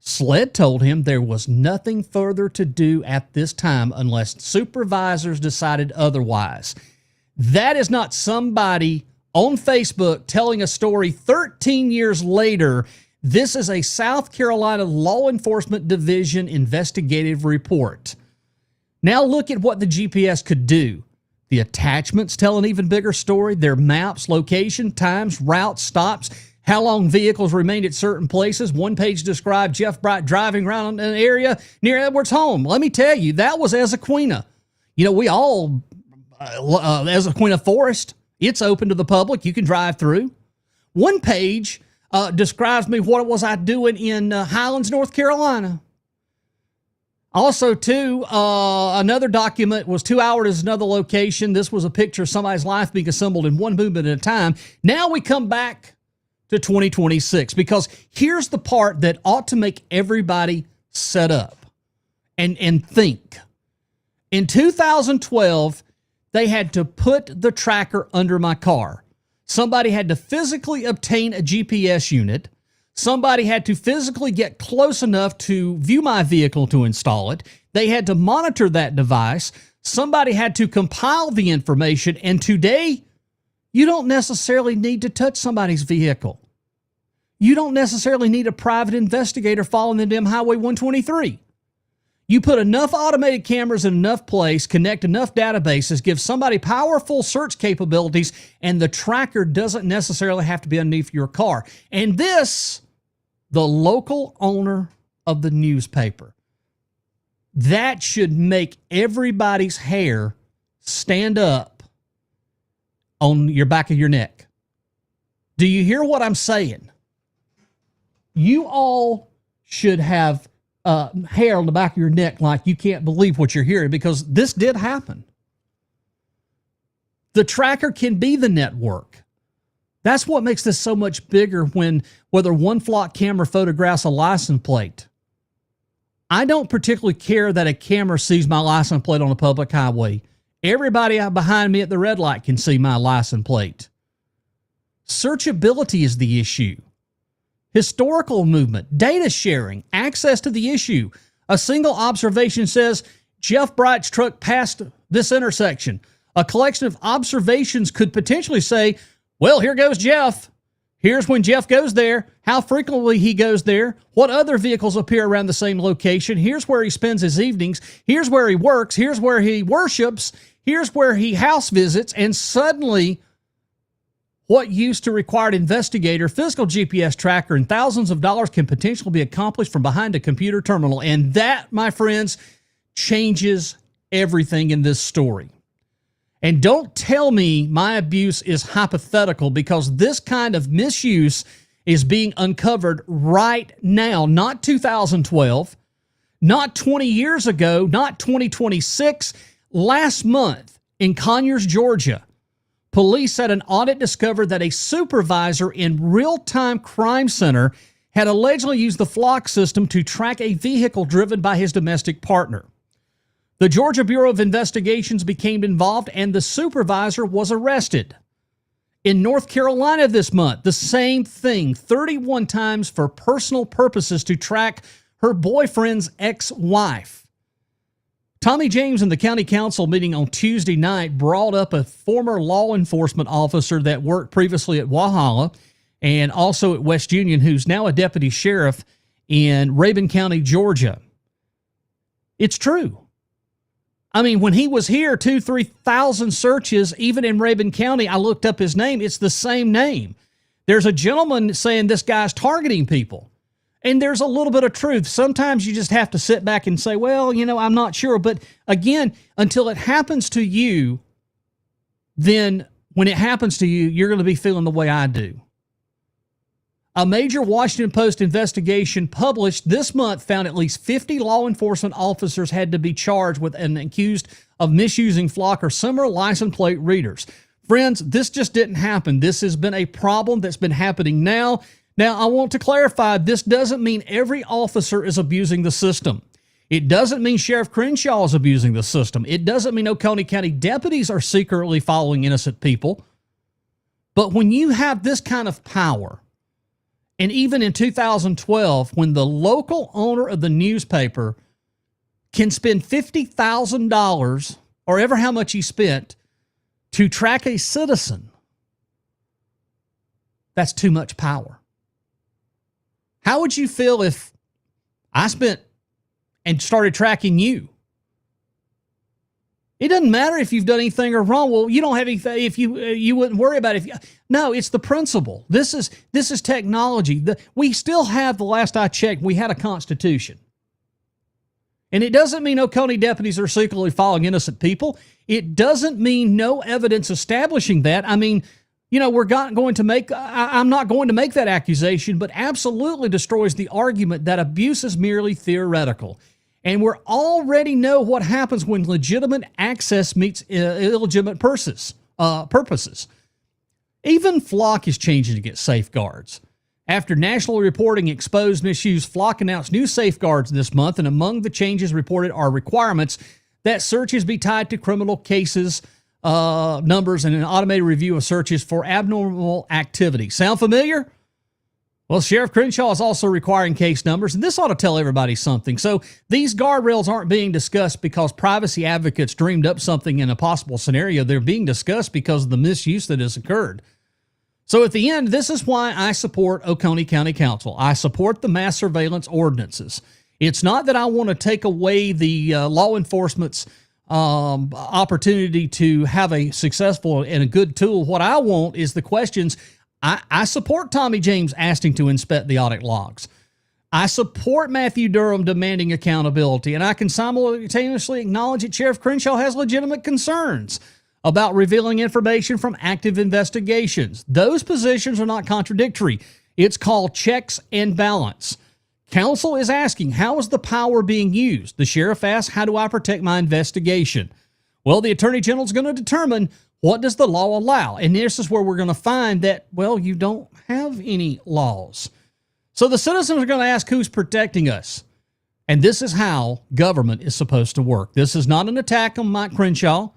SLED told him there was nothing further to do at this time unless supervisors decided otherwise. That is not somebody on Facebook telling a story 13 years later. This is a South Carolina Law Enforcement Division investigative report. Now look at what the GPS could do. The attachments tell an even bigger story. Their maps, location, times, routes, stops, how long vehicles remained at certain places. One page described Jeff Bright driving around an area near Edwards' home. Let me tell you, that was Ezequina. You know, we all, Ezequina Forest, it's open to the public. You can drive through. One page describes me what it was I doing in Highlands, North Carolina. Also, too, another document was 2 hours at another location. This was a picture of somebody's life being assembled in one movement at a time. Now we come back to 2026, because here's the part that ought to make everybody set up and think. In 2012, they had to put the tracker under my car. Somebody had to physically obtain a GPS unit. Somebody had to physically get close enough to view my vehicle to install it. They had to monitor that device. Somebody had to compile the information. And today, you don't necessarily need to touch somebody's vehicle. You don't necessarily need a private investigator following the damn Highway 123. You put enough automated cameras in enough place, connect enough databases, give somebody powerful search capabilities, and the tracker doesn't necessarily have to be underneath your car. And this, the local owner of the newspaper, that should make everybody's hair stand up on your back of your neck. Do you hear what I'm saying? You all should have hair on the back of your neck like you can't believe what you're hearing, because this did happen. The tracker can be the network. That's what makes this so much bigger when whether one flock camera photographs a license plate. I don't particularly care that a camera sees my license plate on a public highway. Everybody out behind me at the red light can see my license plate. Searchability is the issue. Historical movement, data sharing, access to the issue. A single observation says Jeff Bright's truck passed this intersection. A collection of observations could potentially say, well, here goes Jeff. Here's when Jeff goes there, how frequently he goes there, what other vehicles appear around the same location. Here's where he spends his evenings. Here's where he works. Here's where he worships. Here's where he house visits. And suddenly, what used to require an investigator, physical GPS tracker, and thousands of dollars can potentially be accomplished from behind a computer terminal. And that, my friends, changes everything in this story. And don't tell me my abuse is hypothetical, because this kind of misuse is being uncovered right now, not 2012, not 20 years ago, not 2026. Last month in Conyers, Georgia, police at an audit discovered that a supervisor in real-time crime center had allegedly used the flock system to track a vehicle driven by his domestic partner. The Georgia Bureau of Investigations became involved, and the supervisor was arrested. In North Carolina this month, the same thing, 31 times for personal purposes to track her boyfriend's ex-wife. Tommy James in the county council meeting on Tuesday night brought up a former law enforcement officer that worked previously at Walhalla and also at West Union, who's now a deputy sheriff in Rabun County, Georgia. It's true. I mean, when he was here, 2,000-3,000 searches, even in Rabun County, I looked up his name. It's the same name. There's a gentleman saying this guy's targeting people. And there's a little bit of truth. Sometimes you just have to sit back and say, well, you know, I'm not sure. But again, until it happens to you, then when it happens to you, you're going to be feeling the way I do. A major Washington Post investigation published this month found at least 50 law enforcement officers had to be charged with and accused of misusing flock or similar license plate readers. Friends, this just didn't happen. This has been a problem that's been happening now. Now, I want to clarify, this doesn't mean every officer is abusing the system. It doesn't mean Sheriff Crenshaw is abusing the system. It doesn't mean Oconee County deputies are secretly following innocent people. But when you have this kind of power, and even in 2012, when the local owner of the newspaper can spend $50,000 or ever how much he spent to track a citizen, that's too much power. How would you feel if I spent and started tracking you? It doesn't matter if you've done anything or wrong. Well, you don't have anything. If you wouldn't worry about it. No, it's the principle. This is technology. We still have, the last I checked, we had a constitution. And it doesn't mean Oconee deputies are secretly following innocent people. It doesn't mean no evidence establishing that. I mean, you know, I'm not going to make that accusation, but absolutely destroys the argument that abuse is merely theoretical. And we already know what happens when legitimate access meets illegitimate purposes. Even Flock is changing to get safeguards. After national reporting exposed misuse, Flock announced new safeguards this month, and among the changes reported are requirements that searches be tied to criminal cases numbers and an automated review of searches for abnormal activity. Sound familiar? Well, Sheriff Crenshaw is also requiring case numbers, and this ought to tell everybody something. So these guardrails aren't being discussed because privacy advocates dreamed up something in a possible scenario. They're being discussed because of the misuse that has occurred. So at the end, this is why I support Oconee County Council. I support the mass surveillance ordinances. It's not that I want to take away the law enforcement's opportunity to have a successful and a good tool. What I want is the questions. I support Tommy James asking to inspect the audit logs. I support Matthew Durham demanding accountability, and I can simultaneously acknowledge that Sheriff Crenshaw has legitimate concerns about revealing information from active investigations. Those positions are not contradictory. It's called checks and balance. Counsel is asking, how is the power being used? The sheriff asks, how do I protect my investigation? Well, the attorney general is going to determine, what does the law allow? And this is where we're going to find that, well, you don't have any laws. So the citizens are going to ask, who's protecting us? And this is how government is supposed to work. This is not an attack on Mike Crenshaw.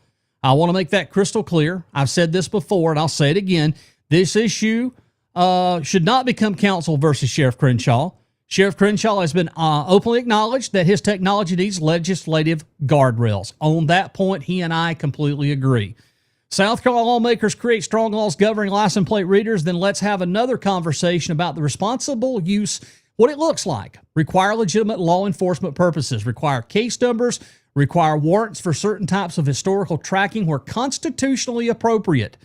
I want to make that crystal clear. I've said this before, and I'll say it again. This issue should not become council versus Sheriff Crenshaw. Sheriff Crenshaw has been openly acknowledged that his technology needs legislative guardrails. On that point, he and I completely agree. South Carolina lawmakers create strong laws governing license plate readers, then let's have another conversation about the responsible use, what it looks like. Require legitimate law enforcement purposes, require case numbers, require warrants for certain types of historical tracking where constitutionally appropriate.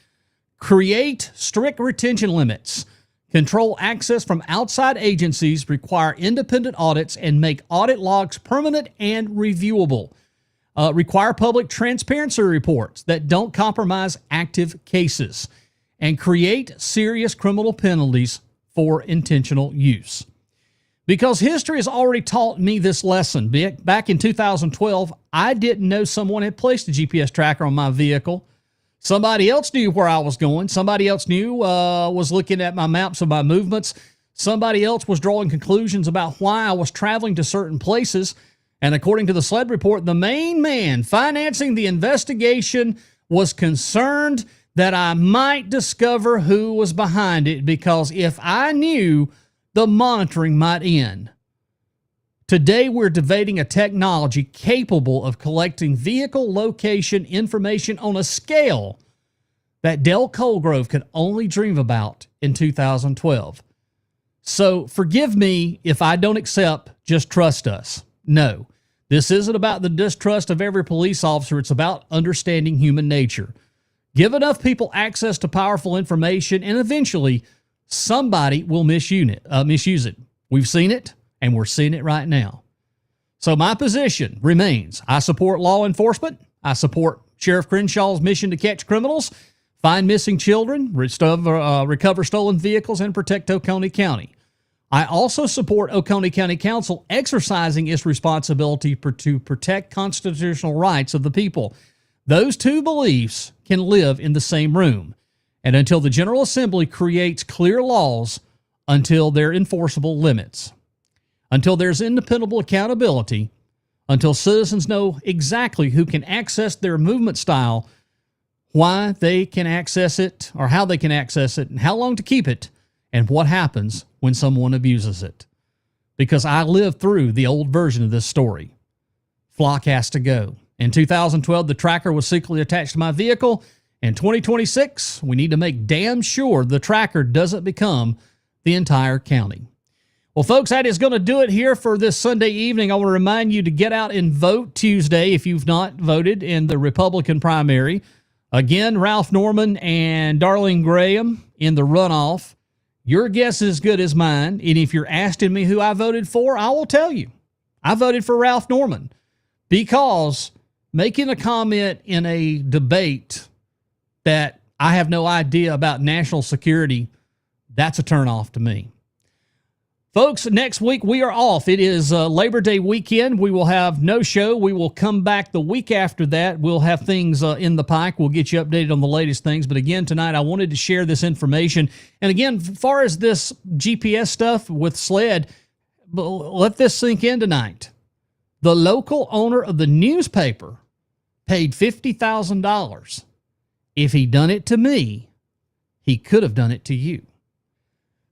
Create strict retention limits. Control access from outside agencies, require independent audits, and make audit logs permanent and reviewable. Require public transparency reports that don't compromise active cases. And create serious criminal penalties for intentional use. Because history has already taught me this lesson. Back in 2012, I didn't know someone had placed a GPS tracker on my vehicle. Somebody else knew where I was going. Somebody else knew, was looking at my maps of my movements. Somebody else was drawing conclusions about why I was traveling to certain places. And according to the SLED report, the main man financing the investigation was concerned that I might discover who was behind it, because if I knew, the monitoring might end. Today, we're debating a technology capable of collecting vehicle location information on a scale that Dale Colgrove could only dream about in 2012. So forgive me if I don't accept just trust us. No, this isn't about the distrust of every police officer. It's about understanding human nature. Give enough people access to powerful information, and eventually somebody will misuse it. We've seen it. And we're seeing it right now. So my position remains, I support law enforcement. I support Sheriff Crenshaw's mission to catch criminals, find missing children, recover stolen vehicles, and protect Oconee County. I also support Oconee County Council exercising its responsibility to protect constitutional rights of the people. Those two beliefs can live in the same room. And until the General Assembly creates clear laws, until they're enforceable limits. Until there's independent accountability, until citizens know exactly who can access their movement style, why they can access it, or how they can access it, and how long to keep it, and what happens when someone abuses it. Because I lived through the old version of this story. Flock has to go. In 2012, the tracker was secretly attached to my vehicle. In 2026, we need to make damn sure the tracker doesn't become the entire county. Well, folks, that is going to do it here for this Sunday evening. I want to remind you to get out and vote Tuesday if you've not voted in the Republican primary. Again, Ralph Norman and Darlene Graham in the runoff. Your guess is as good as mine. And if you're asking me who I voted for, I will tell you. I voted for Ralph Norman because making a comment in a debate that I have no idea about national security, that's a turnoff to me. Folks, next week we are off. It is Labor Day weekend. We will have no show. We will come back the week after that. We'll have things in the pike. We'll get you updated on the latest things. But again, tonight I wanted to share this information. And again, as far as this GPS stuff with SLED, let this sink in tonight. The local owner of the newspaper paid $50,000 If he done it to me, he could have done it to you.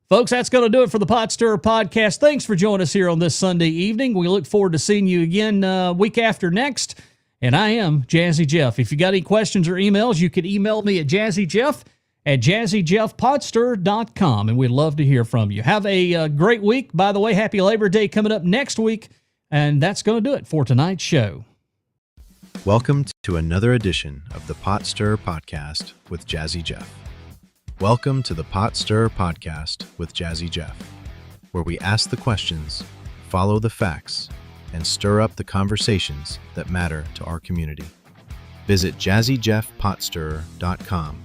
Folks, that's going to do it for the Pot Stirrer Podcast. Thanks for joining us here on this Sunday evening. We look forward to seeing you again week after next. And I am Jazzy Jeff. If you got any questions or emails, you can email me at jazzyjeff@jazzyjeffpotstir.com, and we'd love to hear from you. Have a great week. By the way, happy Labor Day coming up next week. And that's going to do it for tonight's show. Welcome to another edition of the Pot Stirrer Podcast with Jazzy Jeff. Welcome to the Pot Stirrer Podcast with Jazzy Jeff, where we ask the questions, follow the facts, and stir up the conversations that matter to our community. Visit jazzyjeffpotstirrer.com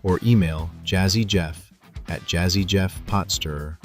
or email jazzyjeff@jazzyjeffpotstirrer.com.